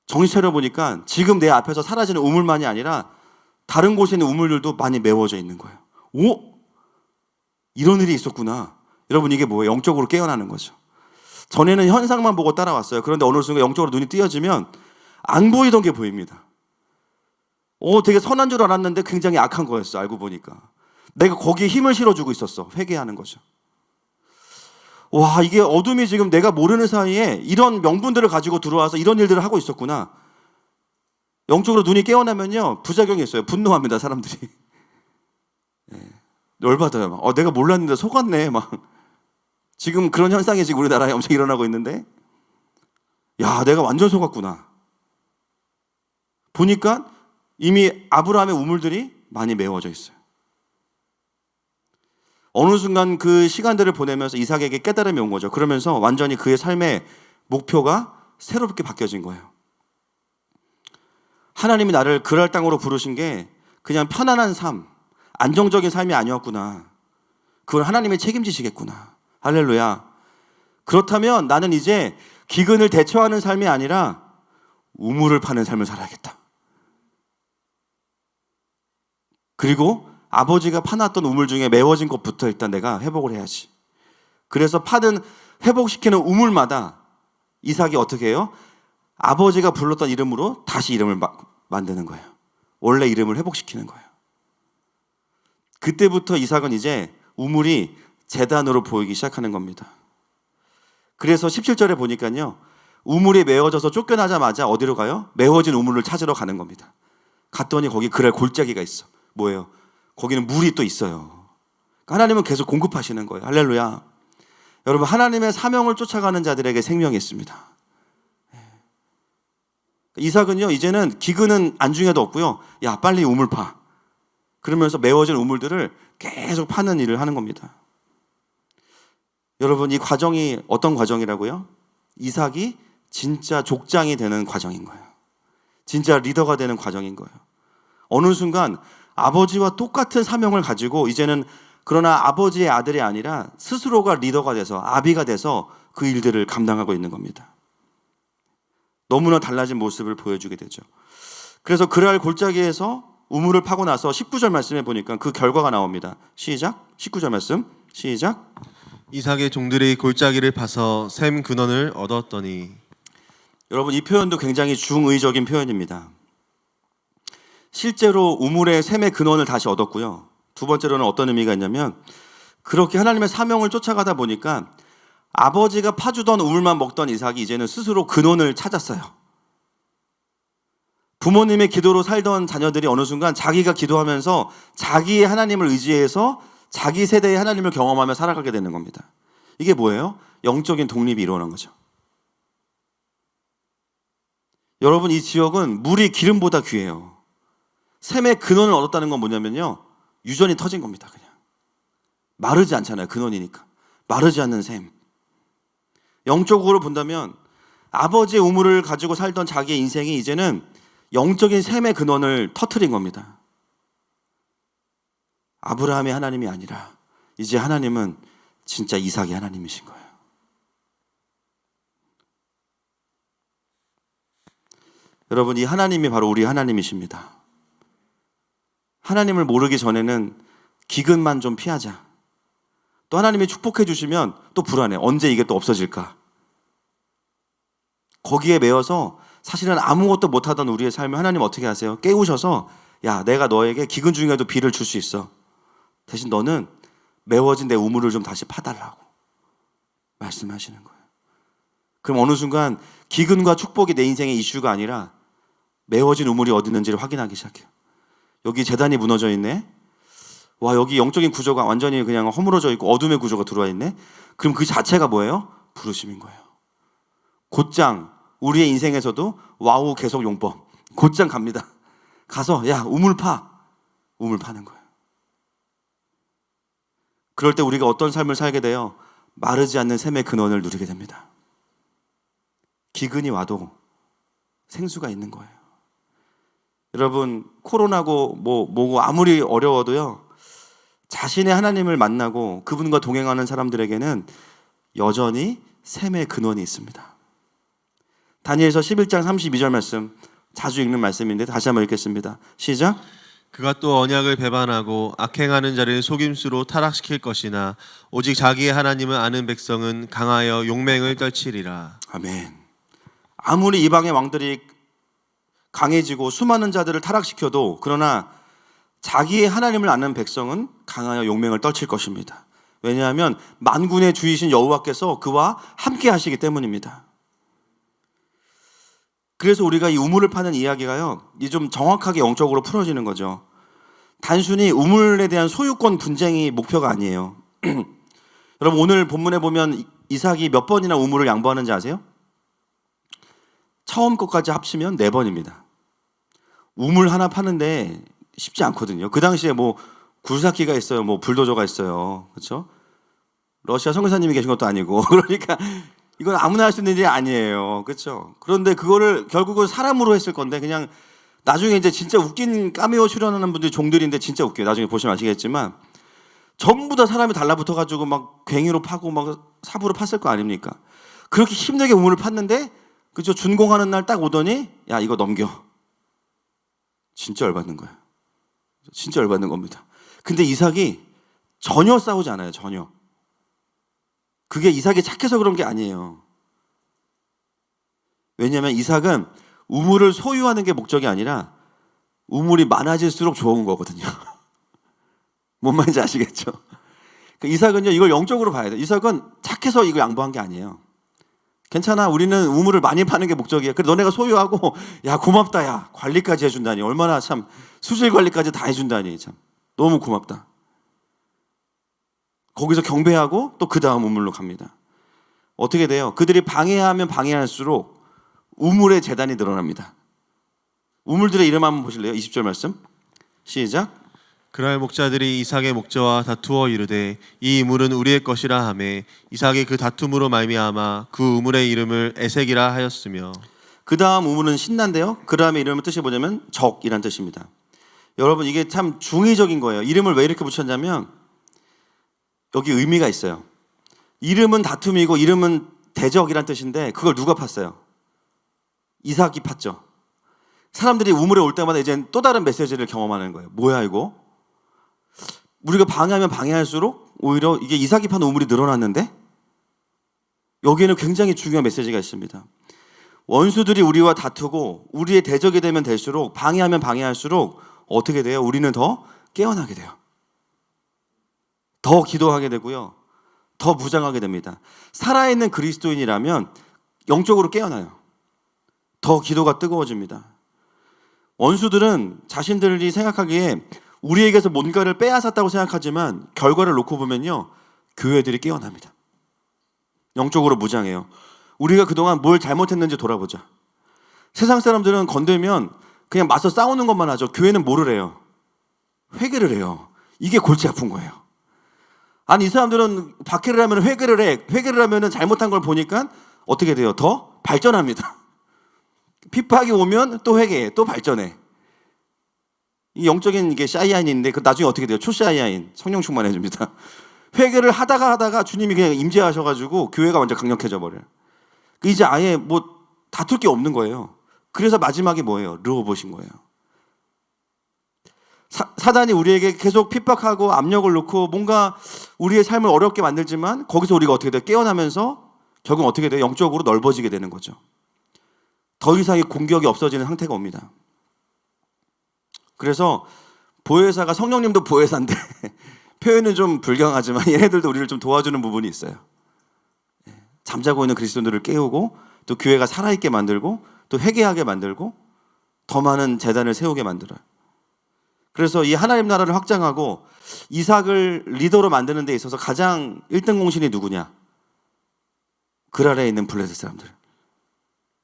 정신 차려보니까 지금 내 앞에서 사라지는 우물만이 아니라 다른 곳에 있는 우물들도 많이 메워져 있는 거예요. 오? 이런 일이 있었구나. 여러분, 이게 뭐예요? 영적으로 깨어나는 거죠. 전에는 현상만 보고 따라왔어요. 그런데 어느 순간 영적으로 눈이 띄어지면 안 보이던 게 보입니다. 되게 선한 줄 알았는데 굉장히 악한 거였어. 알고 보니까 내가 거기에 힘을 실어주고 있었어. 회개하는 거죠. 와, 이게 어둠이 지금 내가 모르는 사이에 이런 명분들을 가지고 들어와서 이런 일들을 하고 있었구나. 영적으로 눈이 깨어나면요, 부작용이 있어요. 분노합니다, 사람들이. 열받아요. 막. 내가 몰랐는데 속았네. 막. 지금 그런 현상이 지금 우리나라에 엄청 일어나고 있는데, 야, 내가 완전 속았구나. 보니까 이미 아브라함의 우물들이 많이 메워져 있어요. 어느 순간 그 시간들을 보내면서 이삭에게 깨달음이 온 거죠. 그러면서 완전히 그의 삶의 목표가 새롭게 바뀌어진 거예요. 하나님이 나를 그랄 땅으로 부르신 게 그냥 편안한 삶, 안정적인 삶이 아니었구나. 그걸 하나님이 책임지시겠구나. 할렐루야. 그렇다면 나는 이제 기근을 대처하는 삶이 아니라 우물을 파는 삶을 살아야겠다. 그리고 아버지가 파놨던 우물 중에 메워진 것부터 일단 내가 회복을 해야지. 그래서 파는, 회복시키는 우물마다 이삭이 어떻게 해요? 아버지가 불렀던 이름으로 다시 이름을 만드는 거예요. 원래 이름을 회복시키는 거예요. 그때부터 이삭은 이제 우물이 제단으로 보이기 시작하는 겁니다. 그래서 17절에 보니까요, 우물이 메워져서 쫓겨나자마자 어디로 가요? 메워진 우물을 찾으러 가는 겁니다. 갔더니 거기 그랄 골짜기가 있어. 뭐예요? 거기는 물이 또 있어요. 하나님은 계속 공급하시는 거예요. 할렐루야. 여러분, 하나님의 사명을 쫓아가는 자들에게 생명이 있습니다. 이삭은요, 이제는 기근은 안중에도 없고요, 야, 빨리 우물 파. 그러면서 메워진 우물들을 계속 파는 일을 하는 겁니다. 여러분, 이 과정이 어떤 과정이라고요? 이삭이 진짜 족장이 되는 과정인 거예요. 진짜 리더가 되는 과정인 거예요. 어느 순간 아버지와 똑같은 사명을 가지고 이제는, 그러나 아버지의 아들이 아니라 스스로가 리더가 돼서, 아비가 돼서 그 일들을 감당하고 있는 겁니다. 너무나 달라진 모습을 보여주게 되죠. 그래서 그랄 골짜기에서 우물을 파고 나서 19절 말씀에 보니까 그 결과가 나옵니다. 시작. 19절 말씀 시작. 이삭의 종들이 골짜기를 파서 샘 근원을 얻었더니. 여러분, 이 표현도 굉장히 중의적인 표현입니다. 실제로 우물의 샘의 근원을 다시 얻었고요. 두 번째로는 어떤 의미가 있냐면, 그렇게 하나님의 사명을 쫓아가다 보니까 아버지가 파주던 우물만 먹던 이삭이 이제는 스스로 근원을 찾았어요. 부모님의 기도로 살던 자녀들이 어느 순간 자기가 기도하면서 자기의 하나님을 의지해서 자기 세대의 하나님을 경험하며 살아가게 되는 겁니다. 이게 뭐예요? 영적인 독립이 일어난 거죠. 여러분, 이 지역은 물이 기름보다 귀해요. 샘의 근원을 얻었다는 건 뭐냐면요, 유전이 터진 겁니다. 그냥 마르지 않잖아요. 근원이니까. 마르지 않는 샘. 영적으로 본다면 아버지의 우물을 가지고 살던 자기의 인생이 이제는 영적인 샘의 근원을 터트린 겁니다. 아브라함의 하나님이 아니라 이제 하나님은 진짜 이삭의 하나님이신 거예요. 여러분, 이 하나님이 바로 우리 하나님이십니다. 하나님을 모르기 전에는 기근만 좀 피하자. 또 하나님이 축복해 주시면 또 불안해. 언제 이게 또 없어질까? 거기에 매여서 사실은 아무것도 못하던 우리의 삶을 하나님 어떻게 하세요? 깨우셔서, 야, 내가 너에게 기근 중에도 비를 줄 수 있어. 대신 너는 메워진 내 우물을 좀 다시 파달라고 말씀하시는 거예요. 그럼 어느 순간 기근과 축복이 내 인생의 이슈가 아니라 메워진 우물이 어디 있는지를 확인하기 시작해요. 여기 제단이 무너져 있네. 와, 여기 영적인 구조가 완전히 그냥 허물어져 있고 어둠의 구조가 들어와 있네. 그럼 그 자체가 뭐예요? 부르심인 거예요. 곧장 우리의 인생에서도 와우 계속 용법. 곧장 갑니다. 가서 야, 우물 파. 우물 파는 거예요. 그럴 때 우리가 어떤 삶을 살게 돼요? 마르지 않는 샘의 근원을 누리게 됩니다. 기근이 와도 생수가 있는 거예요. 여러분, 코로나고 뭐고 아무리 어려워도요, 자신의 하나님을 만나고 그분과 동행하는 사람들에게는 여전히 샘의 근원이 있습니다. 다니엘서 11장 32절 말씀, 자주 읽는 말씀인데 다시 한번 읽겠습니다. 시작. 그가 또 언약을 배반하고 악행하는 자를 속임수로 타락시킬 것이나 오직 자기의 하나님을 아는 백성은 강하여 용맹을 떨치리라. 아멘. 아무리 이방의 왕들이 강해지고 수많은 자들을 타락시켜도 그러나 자기의 하나님을 아는 백성은 강하여 용맹을 떨칠 것입니다. 왜냐하면 만군의 주이신 여호와께서 그와 함께 하시기 때문입니다. 그래서 우리가 이 우물을 파는 이야기가요, 이 좀 정확하게 영적으로 풀어지는 거죠. 단순히 우물에 대한 소유권 분쟁이 목표가 아니에요. 여러분, 오늘 본문에 보면 이삭이 몇 번이나 우물을 양보하는지 아세요? 처음 것까지 합치면 4번입니다. 우물 하나 파는데 쉽지 않거든요. 그 당시에 뭐 굴삭기가 있어요, 뭐 불도저가 있어요, 그렇죠? 러시아 선교사님이 계신 것도 아니고 그러니까 이건 아무나 할 수 있는 일이 아니에요, 그렇죠? 그런데 그거를 결국은 사람으로 했을 건데 그냥 나중에 이제 진짜 웃긴 카메오 출연하는 분들이 종들인데 진짜 웃겨요. 나중에 보시면 아시겠지만 전부 다 사람이 달라붙어가지고 막 괭이로 파고 막 삽으로 팠을 거 아닙니까? 그렇게 힘들게 우물을 팠는데 그죠? 준공하는 날 딱 오더니 야, 이거 넘겨. 진짜 열받는 거야. 진짜 열받는 겁니다. 근데 이삭이 전혀 싸우지 않아요. 전혀. 그게 이삭이 착해서 그런 게 아니에요. 왜냐하면 이삭은 우물을 소유하는 게 목적이 아니라 우물이 많아질수록 좋은 거거든요. 뭔 말인지 아시겠죠? 이삭은요, 이걸 영적으로 봐야 돼요. 이삭은 착해서 이거 양보한 게 아니에요. 괜찮아, 우리는 우물을 많이 파는 게 목적이야. 그래, 너네가 소유하고, 야, 고맙다, 야, 관리까지 해준다니. 얼마나 참, 수질 관리까지 다 해준다니. 참, 너무 고맙다. 거기서 경배하고 또 그 다음 우물로 갑니다. 어떻게 돼요? 그들이 방해하면 방해할수록 우물의 재단이 늘어납니다. 우물들의 이름 한번 보실래요? 20절 말씀. 시작. 그날 목자들이 이삭의 목자와 다투어 이르되 이 우물은 우리의 것이라 하매 이삭이 그 다툼으로 말미암아 그 우물의 이름을 에색이라 하였으며. 그 다음 우물은 신난데요. 그 다음에 이름의 뜻이 뭐냐면 적이란 뜻입니다. 여러분, 이게 참 중의적인 거예요. 이름을 왜 이렇게 붙였냐면 여기 의미가 있어요. 이름은 다툼이고 이름은 대적이란 뜻인데 그걸 누가 팠어요? 이삭이 팠죠. 사람들이 우물에 올 때마다 이제 또 다른 메시지를 경험하는 거예요. 뭐야 이거? 우리가 방해하면 방해할수록 오히려 이게 이삭이 판 우물이 늘어났는데? 여기에는 굉장히 중요한 메시지가 있습니다. 원수들이 우리와 다투고 우리의 대적이 되면 될수록 방해하면 방해할수록 어떻게 돼요? 우리는 더 깨어나게 돼요. 더 기도하게 되고요. 더 무장하게 됩니다. 살아있는 그리스도인이라면 영적으로 깨어나요. 더 기도가 뜨거워집니다. 원수들은 자신들이 생각하기에 우리에게서 뭔가를 빼앗았다고 생각하지만 결과를 놓고 보면요, 교회들이 깨어납니다. 영적으로 무장해요. 우리가 그동안 뭘 잘못했는지 돌아보자. 세상 사람들은 건들면 그냥 맞서 싸우는 것만 하죠. 교회는 뭐를 해요? 회개를 해요. 이게 골치 아픈 거예요. 아니 이 사람들은 박해를 하면 회개를 해. 회개를 하면 잘못한 걸 보니까 어떻게 돼요? 더 발전합니다. 핍박이 오면 또 회개해. 또 발전해. 이 영적인 이게 샤이아인인데 그 나중에 어떻게 돼요? 초샤이아인. 성령 충만해집니다. 회개를 하다가 주님이 그냥 임재하셔가지고 교회가 완전 강력해져 버려요. 이제 아예 뭐 다툴 게 없는 거예요. 그래서 마지막에 뭐예요? 르호봇인 거예요. 사단이 우리에게 계속 핍박하고 압력을 놓고 뭔가 우리의 삶을 어렵게 만들지만 거기서 우리가 어떻게 돼요? 깨어나면서 결국 어떻게 돼요? 영적으로 넓어지게 되는 거죠. 더 이상의 공격이 없어지는 상태가 옵니다. 그래서 보혜사가 성령님도 보혜사인데 표현은 좀 불경하지만 얘네들도 우리를 좀 도와주는 부분이 있어요. 잠자고 있는 그리스도인들을 깨우고 또 교회가 살아있게 만들고 또 회개하게 만들고 더 많은 재단을 세우게 만들어요. 그래서 이 하나님 나라를 확장하고 이삭을 리더로 만드는 데 있어서 가장 1등 공신이 누구냐? 그랄에 있는 블레셋 사람들.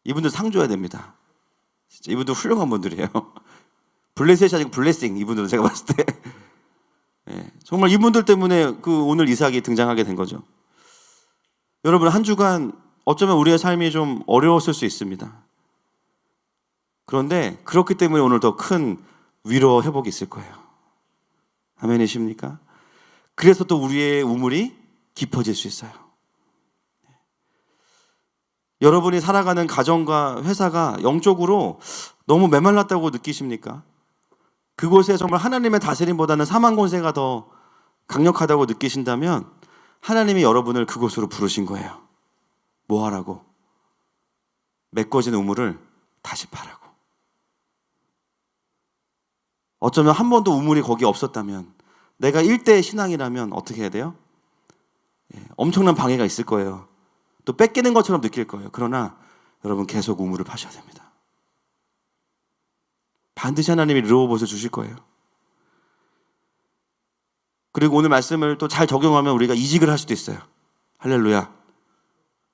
이분들 상 줘야 됩니다. 진짜 이분들 훌륭한 분들이에요. 블레셋이 아니고 블레싱. 이분들은 제가 봤을 때 정말 이분들 때문에 오늘 이삭이 등장하게 된 거죠. 여러분 한 주간 어쩌면 우리의 삶이 좀 어려웠을 수 있습니다. 그런데 그렇기 때문에 오늘 더 큰 위로 회복이 있을 거예요. 아멘이십니까? 그래서 또 우리의 우물이 깊어질 수 있어요. 여러분이 살아가는 가정과 회사가 영적으로 너무 메말랐다고 느끼십니까? 그곳에 정말 하나님의 다스림보다는 사망 권세가 더 강력하다고 느끼신다면 하나님이 여러분을 그곳으로 부르신 거예요. 뭐 하라고? 메꿔진 우물을 다시 파라고. 어쩌면 한 번도 우물이 거기 없었다면 내가 1대 신앙이라면 어떻게 해야 돼요? 엄청난 방해가 있을 거예요. 또 뺏기는 것처럼 느낄 거예요. 그러나 여러분 계속 우물을 파셔야 됩니다. 반드시 하나님이 르호봇을 주실 거예요. 그리고 오늘 말씀을 또 잘 적용하면 우리가 이직을 할 수도 있어요. 할렐루야.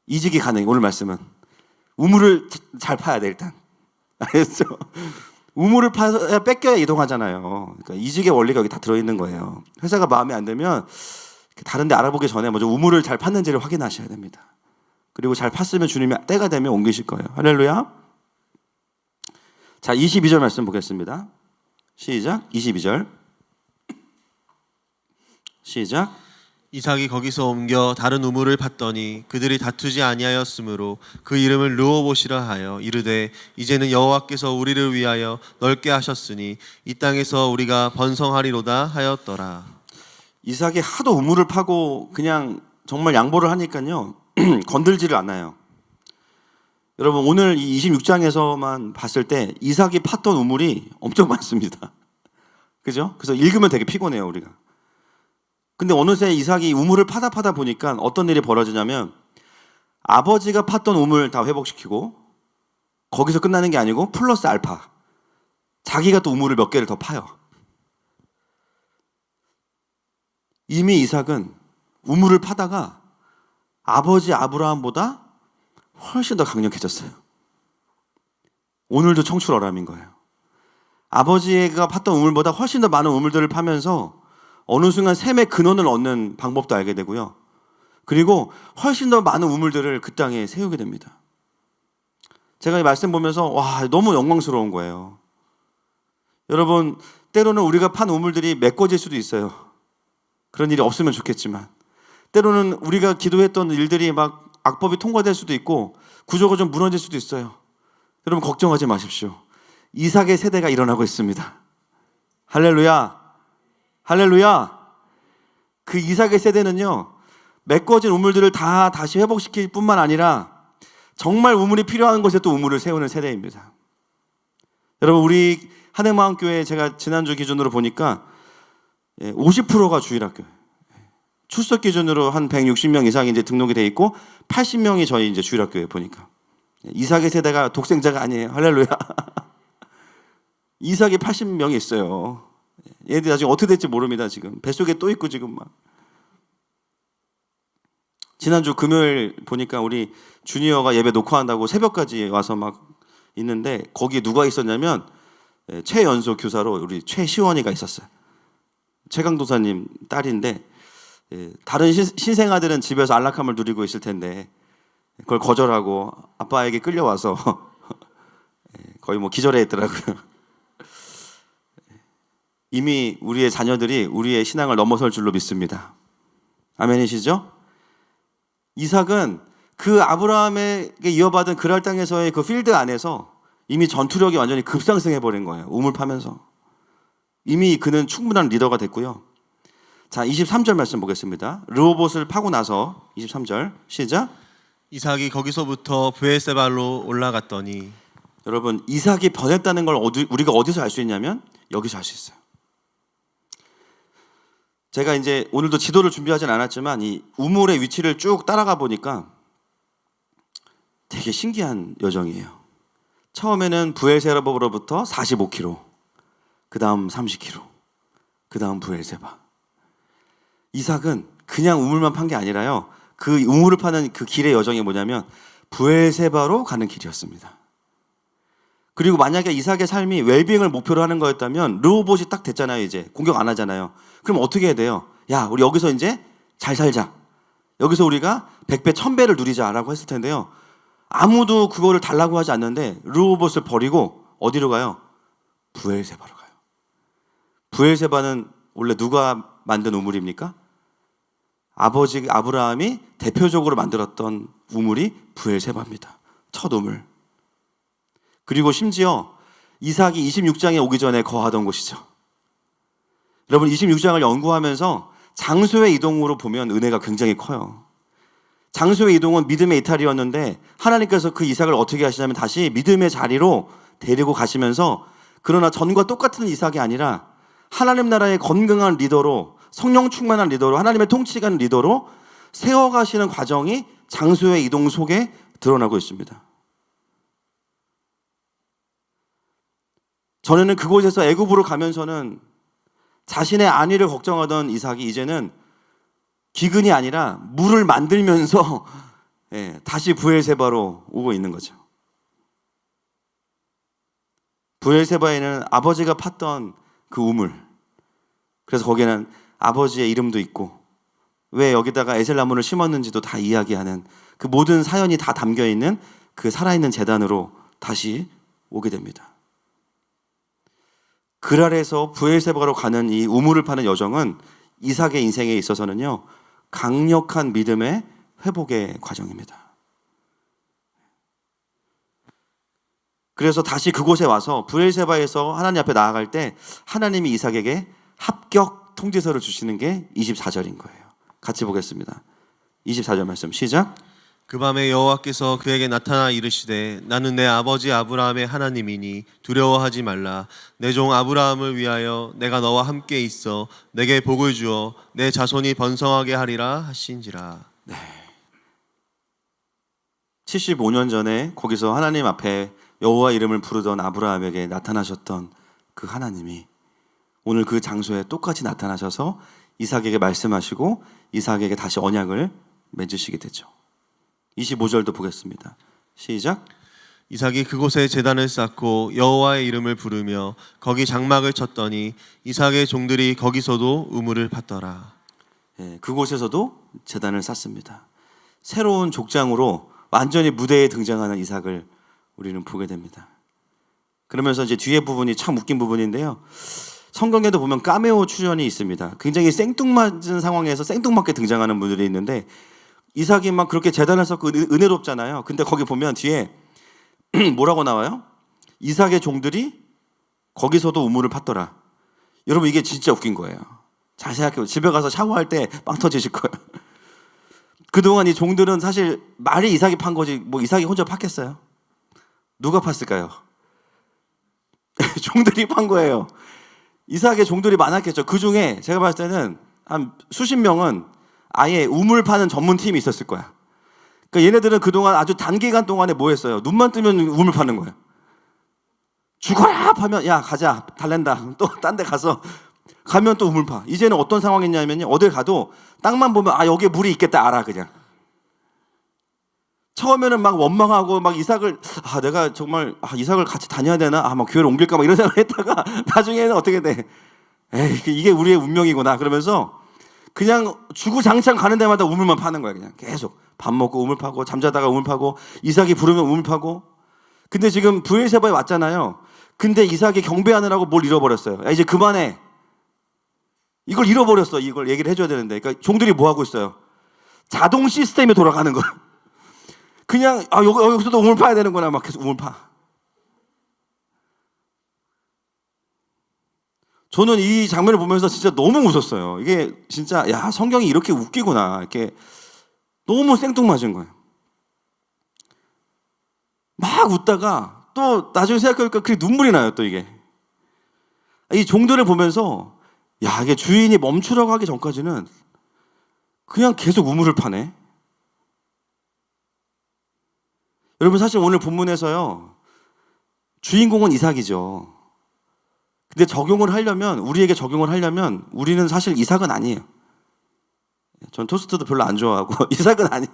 이직이 가능해. 오늘 말씀은 우물을 잘 파야 돼 일단. 알겠죠? 우물을 파야 뺏겨야 이동하잖아요. 그러니까 이직의 원리가 여기 다 들어있는 거예요. 회사가 마음에 안 들면 다른 데 알아보기 전에 먼저 우물을 잘 팠는지를 확인하셔야 됩니다. 그리고 잘 팠으면 주님이 때가 되면 옮기실 거예요. 할렐루야. 자, 22절 말씀 보겠습니다. 시작. 22절. 시작. 이삭이 거기서 옮겨 다른 우물을 팠더니 그들이 다투지 아니하였으므로 그 이름을 르호봇이라 하여 이르되 이제는 여호와께서 우리를 위하여 넓게 하셨으니 이 땅에서 우리가 번성하리로다 하였더라. 이삭이 하도 우물을 파고 그냥 정말 양보를 하니까요 건들지를 않아요. 여러분 오늘 이 26장에서만 봤을 때 이삭이 팠던 우물이 엄청 많습니다. 그죠? 그래서 읽으면 되게 피곤해요 우리가. 근데 어느새 이삭이 우물을 파다 보니까 어떤 일이 벌어지냐면 아버지가 팠던 우물 다 회복시키고 거기서 끝나는 게 아니고 플러스 알파. 자기가 또 우물을 몇 개를 더 파요. 이미 이삭은 우물을 파다가 아버지 아브라함보다 훨씬 더 강력해졌어요. 오늘도 청출어람인 거예요. 아버지가 팠던 우물보다 훨씬 더 많은 우물들을 파면서 어느 순간 샘의 근원을 얻는 방법도 알게 되고요. 그리고 훨씬 더 많은 우물들을 그 땅에 세우게 됩니다. 제가 이 말씀 보면서 와 너무 영광스러운 거예요. 여러분 때로는 우리가 판 우물들이 메꿔질 수도 있어요. 그런 일이 없으면 좋겠지만 때로는 우리가 기도했던 일들이 막 악법이 통과될 수도 있고 구조가 좀 무너질 수도 있어요. 여러분 걱정하지 마십시오. 이삭의 세대가 일어나고 있습니다. 할렐루야. 할렐루야. 그 이삭의 세대는요 메꿔진 우물들을 다 다시 회복시킬 뿐만 아니라 정말 우물이 필요한 곳에 또 우물을 세우는 세대입니다. 여러분 우리 한해마음교회 제가 지난주 기준으로 보니까 50%가 주일학교예요. 출석 기준으로 한 160명 이상이 이제 등록이 돼 있고 80명이 저희 이제 주일학교에 보니까 이삭의 세대가 독생자가 아니에요. 할렐루야. 이삭이 80명이 있어요. 얘들 나중에 어떻게 될지 모릅니다. 지금 뱃속에 또 있고 지금 막. 지난주 금요일 보니까 우리 주니어가 예배 녹화한다고 새벽까지 와서 막 있는데 거기에 누가 있었냐면 최연소 교사로 우리 최시원이가 있었어요. 최강도사님 딸인데 다른 신생아들은 집에서 안락함을 누리고 있을 텐데 그걸 거절하고 아빠에게 끌려와서 거의 뭐 기절해 있더라고요. 이미 우리의 자녀들이 우리의 신앙을 넘어설 줄로 믿습니다. 아멘이시죠? 이삭은 그 아브라함에게 이어받은 그랄 땅에서의 그 필드 안에서 이미 전투력이 완전히 급상승해 버린 거예요. 우물 파면서. 이미 그는 충분한 리더가 됐고요. 자, 23절 말씀 보겠습니다. 르호봇을 파고 나서 23절 시작. 이삭이 거기서부터 브엘세발로 올라갔더니. 여러분, 이삭이 변했다는 걸 우리가 어디서 알 수 있냐면 여기서 알 수 있어요. 제가 이제 오늘도 지도를 준비하진 않았지만 이 우물의 위치를 쭉 따라가 보니까 되게 신기한 여정이에요. 처음에는 브엘세바로부터 45km, 그 다음 30km, 그 다음 브엘세바. 이삭은 그냥 우물만 판 게 아니라요. 그 우물을 파는 그 길의 여정이 뭐냐면 브엘세바로 가는 길이었습니다. 그리고 만약에 이삭의 삶이 웰빙을 목표로 하는 거였다면 르호봇이 딱 됐잖아요. 이제 공격 안 하잖아요. 그럼 어떻게 해야 돼요? 야, 우리 여기서 이제 잘 살자. 여기서 우리가 100배, 1000배를 누리자라고 했을 텐데요. 아무도 그거를 달라고 하지 않는데 르호봇을 버리고 어디로 가요? 브엘세바로 가요. 브엘세바는 원래 누가 만든 우물입니까? 아버지 아브라함이 대표적으로 만들었던 우물이 브엘세바입니다. 첫 우물. 그리고 심지어 이삭이 26장에 오기 전에 거하던 곳이죠. 여러분, 26장을 연구하면서 장소의 이동으로 보면 은혜가 굉장히 커요. 장소의 이동은 믿음의 이탈이었는데 하나님께서 그 이삭을 어떻게 하시냐면 다시 믿음의 자리로 데리고 가시면서, 그러나 전과 똑같은 이삭이 아니라 하나님 나라의 건강한 리더로, 성령 충만한 리더로, 하나님의 통치가 있는 리더로 세워가시는 과정이 장소의 이동 속에 드러나고 있습니다. 전에는 그곳에서 애굽으로 가면서는 자신의 안위를 걱정하던 이삭이 이제는 기근이 아니라 물을 만들면서 다시 브엘세바로 오고 있는 거죠. 브엘세바에는 아버지가 팠던 그 우물, 그래서 거기에는 아버지의 이름도 있고 왜 여기다가 에셀나무를 심었는지도 다 이야기하는 그 모든 사연이 다 담겨있는 그 살아있는 제단으로 다시 오게 됩니다. 그랄에서 브엘세바로 가는 이 우물을 파는 여정은 이삭의 인생에 있어서는요, 강력한 믿음의 회복의 과정입니다. 그래서 다시 그곳에 와서 브엘세바에서 하나님 앞에 나아갈 때 하나님이 이삭에게 합격 통지서를 주시는 게 24절인 거예요. 같이 보겠습니다. 24절 말씀 시작. 그 밤에 여호와께서 그에게 나타나 이르시되 나는 내 아버지 아브라함의 하나님이니 두려워하지 말라. 내 종 아브라함을 위하여 내가 너와 함께 있어 내게 복을 주어 내 자손이 번성하게 하리라 하신지라. 75년 전에 거기서 하나님 앞에 여호와 이름을 부르던 아브라함에게 나타나셨던 그 하나님이 오늘 그 장소에 똑같이 나타나셔서 이삭에게 말씀하시고 이삭에게 다시 언약을 맺으시게 되죠. 25절도 보겠습니다. 시작. 이삭이 그곳에 제단을 쌓고 여호와의 이름을 부르며 거기 장막을 쳤더니 이삭의 종들이 거기서도 우물을 팠더라. 그곳에서도 제단을 쌓습니다. 새로운 족장으로 완전히 무대에 등장하는 이삭을 우리는 보게 됩니다. 그러면서 이제 뒤에 부분이 참 웃긴 부분인데요. 성경에도 보면 카메오 출연이 있습니다. 굉장히 생뚱맞은 상황에서 생뚱맞게 등장하는 분들이 있는데 이삭이 막 그렇게 제단을 쌓고 은혜롭잖아요. 근데 거기 보면 뒤에 뭐라고 나와요? 이삭의 종들이 거기서도 우물을 팠더라. 여러분, 이게 진짜 웃긴 거예요. 잘 생각해보세요. 집에 가서 샤워할 때 빵 터지실 거예요. 그동안 이 종들은 사실 말이 이삭이 판 거지 뭐 이삭이 혼자 팠겠어요? 누가 팠을까요? 종들이 판 거예요. 이삭의 종들이 많았겠죠. 그 중에 제가 봤을 때는 한 수십 명은 아예 우물 파는 전문 팀이 있었을 거야. 그러니까 얘네들은 그동안 아주 단기간 동안에 뭐 했어요? 눈만 뜨면 우물 파는 거예요. 죽어라 하면 야 가자 달랜다. 또 딴 데 가서 가면 또 우물 파. 이제는 어떤 상황이냐면요, 어딜 가도 땅만 보면 아 여기에 물이 있겠다 알아. 그냥 처음에는 막 원망하고 막 내가 정말 이삭을 같이 다녀야 되나? 막 교회를 옮길까? 막 이런 생각을 했다가 나중에는 어떻게 돼? 에이, 이게 우리의 운명이구나. 그러면서 그냥 주구장창 가는 데마다 우물만 파는 거야. 그냥 계속 밥 먹고 우물 파고 잠자다가 우물 파고 이삭이 부르면 우물 파고. 근데 지금 브엘세바에 왔잖아요. 근데 이삭이 경배하느라고 뭘 잃어버렸어요. 야, 이제 그만해. 이걸 잃어버렸어. 이걸 얘기를 해줘야 되는데. 그러니까 종들이 뭐 하고 있어요? 자동 시스템이 돌아가는 거야. 그냥 여기서도 우물 파야 되는구나. 막 계속 우물 파. 저는 이 장면을 보면서 진짜 너무 웃었어요. 이게 진짜 성경이 이렇게 웃기구나. 이렇게 너무 생뚱맞은 거예요. 막 웃다가 또 나중에 생각해보니까 그게 눈물이 나요. 또 이게 이 종들을 보면서 이게 주인이 멈추라고 하기 전까지는 그냥 계속 우물을 파네. 여러분, 사실 오늘 본문에서요, 주인공은 이삭이죠. 근데 우리에게 적용을 하려면 우리는 사실 이삭은 아니에요. 전 토스트도 별로 안 좋아하고 이삭은 아니에요.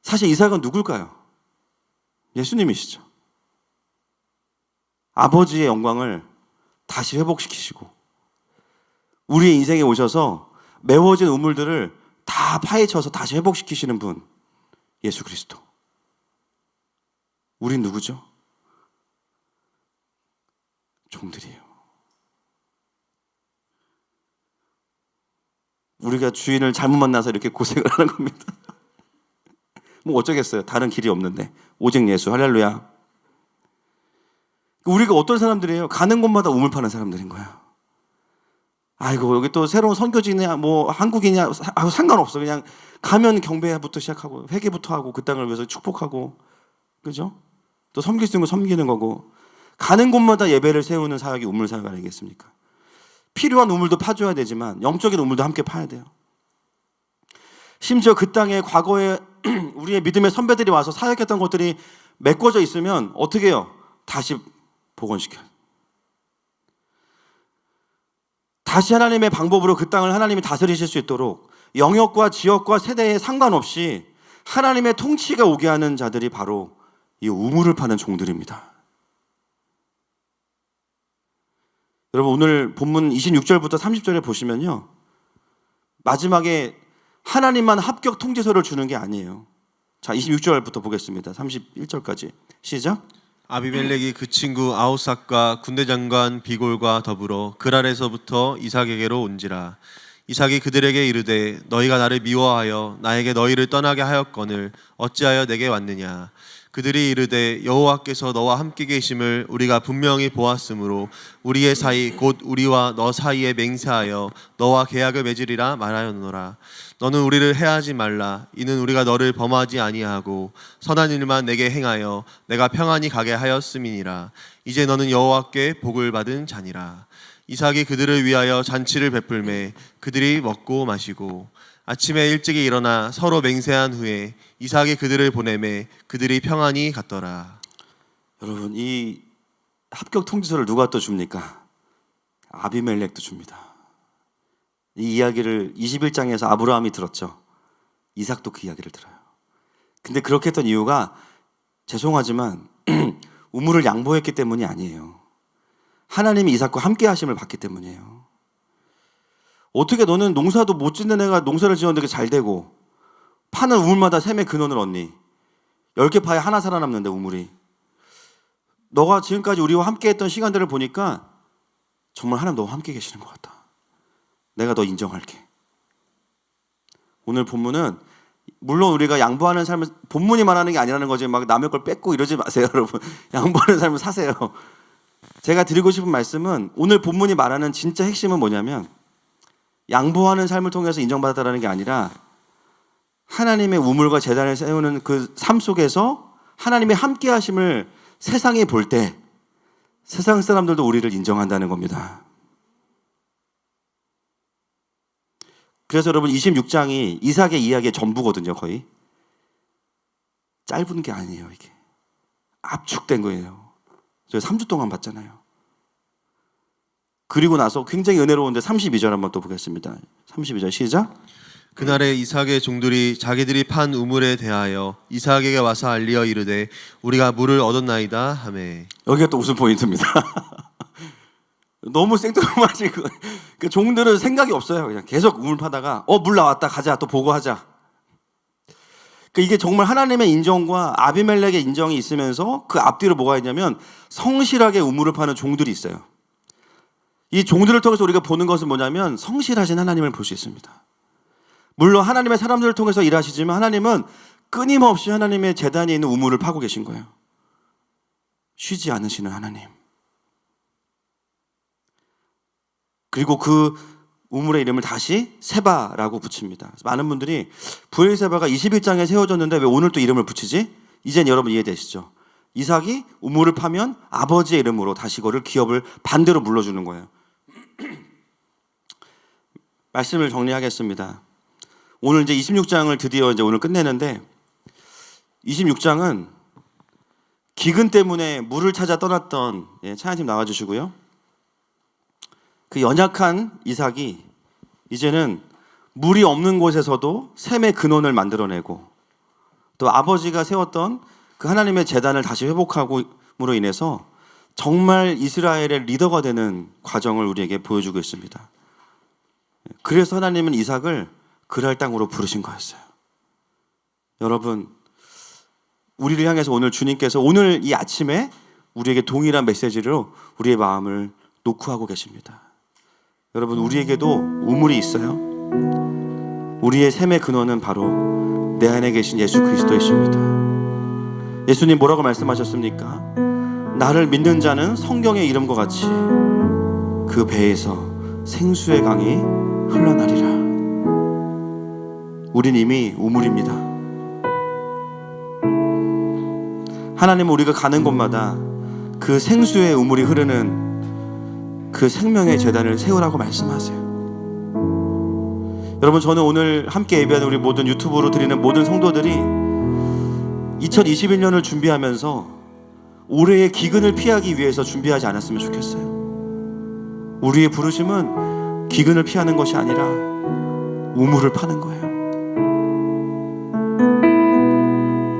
사실 이삭은 누굴까요? 예수님이시죠. 아버지의 영광을 다시 회복시키시고 우리의 인생에 오셔서 메워진 우물들을 다 파헤쳐서 다시 회복시키시는 분, 예수 그리스도. 우린 누구죠? 종들이에요. 우리가 주인을 잘못 만나서 이렇게 고생을 하는 겁니다. 뭐 어쩌겠어요. 다른 길이 없는데. 오직 예수. 할렐루야. 우리가 어떤 사람들이에요? 가는 곳마다 우물 파는 사람들인 거야. 아이고, 여기 또 새로운 선교지냐, 뭐 한국이냐, 상관없어. 그냥 가면 경배부터 시작하고 회개부터 하고 그 땅을 위해서 축복하고, 그죠? 또 섬길 수 있는 거 섬기는 거고, 가는 곳마다 예배를 세우는 사역이 우물 사역 아니겠습니까? 필요한 우물도 파줘야 되지만 영적인 우물도 함께 파야 돼요. 심지어 그 땅에 과거에 우리의 믿음의 선배들이 와서 사역했던 것들이 메꿔져 있으면 어떻게 해요? 다시 복원시켜요. 다시 하나님의 방법으로 그 땅을 하나님이 다스리실 수 있도록 영역과 지역과 세대에 상관없이 하나님의 통치가 오게 하는 자들이 바로 이 우물을 파는 종들입니다. 여러분, 오늘 본문 26절부터 30절에 보시면요, 마지막에 하나님만 합격 통지서를 주는 게 아니에요. 자, 26절부터 보겠습니다. 31절까지 시작. 아비멜렉이 그 친구 아우삭과 군대장관 비골과 더불어 그랄에서부터 이삭에게로 온지라. 이삭이 그들에게 이르되 너희가 나를 미워하여 나에게 너희를 떠나게 하였거늘 어찌하여 내게 왔느냐. 그들이 이르되 여호와께서 너와 함께 계심을 우리가 분명히 보았으므로 우리의 사이 곧 우리와 너 사이에 맹세하여 너와 계약을 맺으리라 말하였노라. 너는 우리를 해하지 말라. 이는 우리가 너를 범하지 아니하고 선한 일만 내게 행하여 내가 평안히 가게 하였음이니라. 이제 너는 여호와께 복을 받은 자니라. 이삭이 그들을 위하여 잔치를 베풀매 그들이 먹고 마시고 아침에 일찍이 일어나 서로 맹세한 후에 이삭이 그들을 보내매 그들이 평안히 갔더라. 여러분, 이 합격 통지서를 누가 또 줍니까? 아비멜렉도 줍니다. 이 이야기를 21장에서 아브라함이 들었죠. 이삭도 그 이야기를 들어요. 근데 그렇게 했던 이유가 죄송하지만 우물을 양보했기 때문이 아니에요. 하나님이 이삭과 함께 하심을 받기 때문이에요. 어떻게 너는 농사도 못 짓는 애가 농사를 지었는데 잘 되고 파는 우물마다 샘의 근원을 얻니? 10개 파에 하나 살아남는데 우물이. 너가 지금까지 우리와 함께 했던 시간들을 보니까 정말 하나님 너와 함께 계시는 것 같다. 내가 너 인정할게. 오늘 본문은 물론 우리가 양보하는 삶을 본문이 말하는 게 아니라는 거지 막 남의 걸 뺏고 이러지 마세요. 여러분. 양보하는 삶을 사세요. 제가 드리고 싶은 말씀은 오늘 본문이 말하는 진짜 핵심은 뭐냐면 양보하는 삶을 통해서 인정받았다는 게 아니라 하나님의 우물과 제단을 세우는 그 삶 속에서 하나님의 함께 하심을 세상이 볼 때 세상 사람들도 우리를 인정한다는 겁니다. 그래서 여러분 26장이 이삭의 이야기의 전부거든요. 거의 짧은 게 아니에요. 이게 압축된 거예요. 저희 3주 동안 봤잖아요. 그리고 나서 굉장히 은혜로운데 32절 한번 또 보겠습니다. 32절 시작. 그날에 이삭의 종들이 자기들이 판 우물에 대하여 이삭에게 와서 알리어 이르되 우리가 물을 얻었나이다 하매. 여기가 또 웃음 포인트입니다. 너무 생뚱맞이 그 종들은 생각이 없어요. 그냥 계속 우물 파다가 물 나왔다 가자 또 보고하자. 이게 정말 하나님의 인정과 아비멜렉의 인정이 있으면서 그 앞뒤로 뭐가 있냐면 성실하게 우물을 파는 종들이 있어요. 이 종들을 통해서 우리가 보는 것은 뭐냐면 성실하신 하나님을 볼 수 있습니다. 물론 하나님의 사람들을 통해서 일하시지만 하나님은 끊임없이 하나님의 제단에 있는 우물을 파고 계신 거예요. 쉬지 않으시는 하나님. 그리고 그 우물의 이름을 다시 세바라고 붙입니다. 많은 분들이 브엘세바가 21장에 세워졌는데 왜 오늘 또 이름을 붙이지? 이젠 여러분 이해되시죠? 이삭이 우물을 파면 아버지의 이름으로 다시 그거를 기업을 반대로 물러주는 거예요. 말씀을 정리하겠습니다. 오늘 이제 26장을 드디어 이제 오늘 끝내는데 26장은 기근 때문에 물을 찾아 떠났던 찬양팀 나와주시고요. 그 연약한 이삭이 이제는 물이 없는 곳에서도 샘의 근원을 만들어내고 또 아버지가 세웠던 그 하나님의 제단을 다시 회복함으로 인해서 정말 이스라엘의 리더가 되는 과정을 우리에게 보여주고 있습니다. 그래서 하나님은 이삭을 그랄 땅으로 부르신 거였어요. 여러분, 우리를 향해서 오늘 주님께서 오늘 이 아침에 우리에게 동일한 메시지로 우리의 마음을 노크하고 계십니다. 여러분, 우리에게도 우물이 있어요. 우리의 샘의 근원은 바로 내 안에 계신 예수 그리스도이십니다. 예수님 뭐라고 말씀하셨습니까? 나를 믿는 자는 성경의 이름과 같이 그 배에서 생수의 강이 흘러나리라. 우린 이미 우물입니다. 하나님은 우리가 가는 곳마다 그 생수의 우물이 흐르는 그 생명의 제단을 세우라고 말씀하세요. 여러분, 저는 오늘 함께 예배하는 우리 모든 유튜브로 드리는 모든 성도들이 2021년을 준비하면서 올해의 기근을 피하기 위해서 준비하지 않았으면 좋겠어요. 우리의 부르심은 기근을 피하는 것이 아니라 우물을 파는 거예요.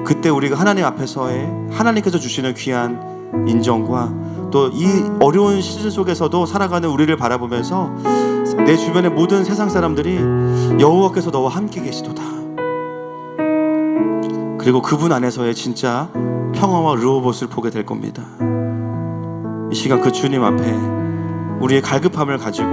그때 우리가 하나님 앞에서의 하나님께서 주시는 귀한 인정과 또 이 어려운 시즌 속에서도 살아가는 우리를 바라보면서 내 주변의 모든 세상 사람들이 여호와께서 너와 함께 계시도다. 그리고 그분 안에서의 진짜 평화와 르호봇을 보게 될 겁니다. 이 시간 그 주님 앞에 우리의 갈급함을 가지고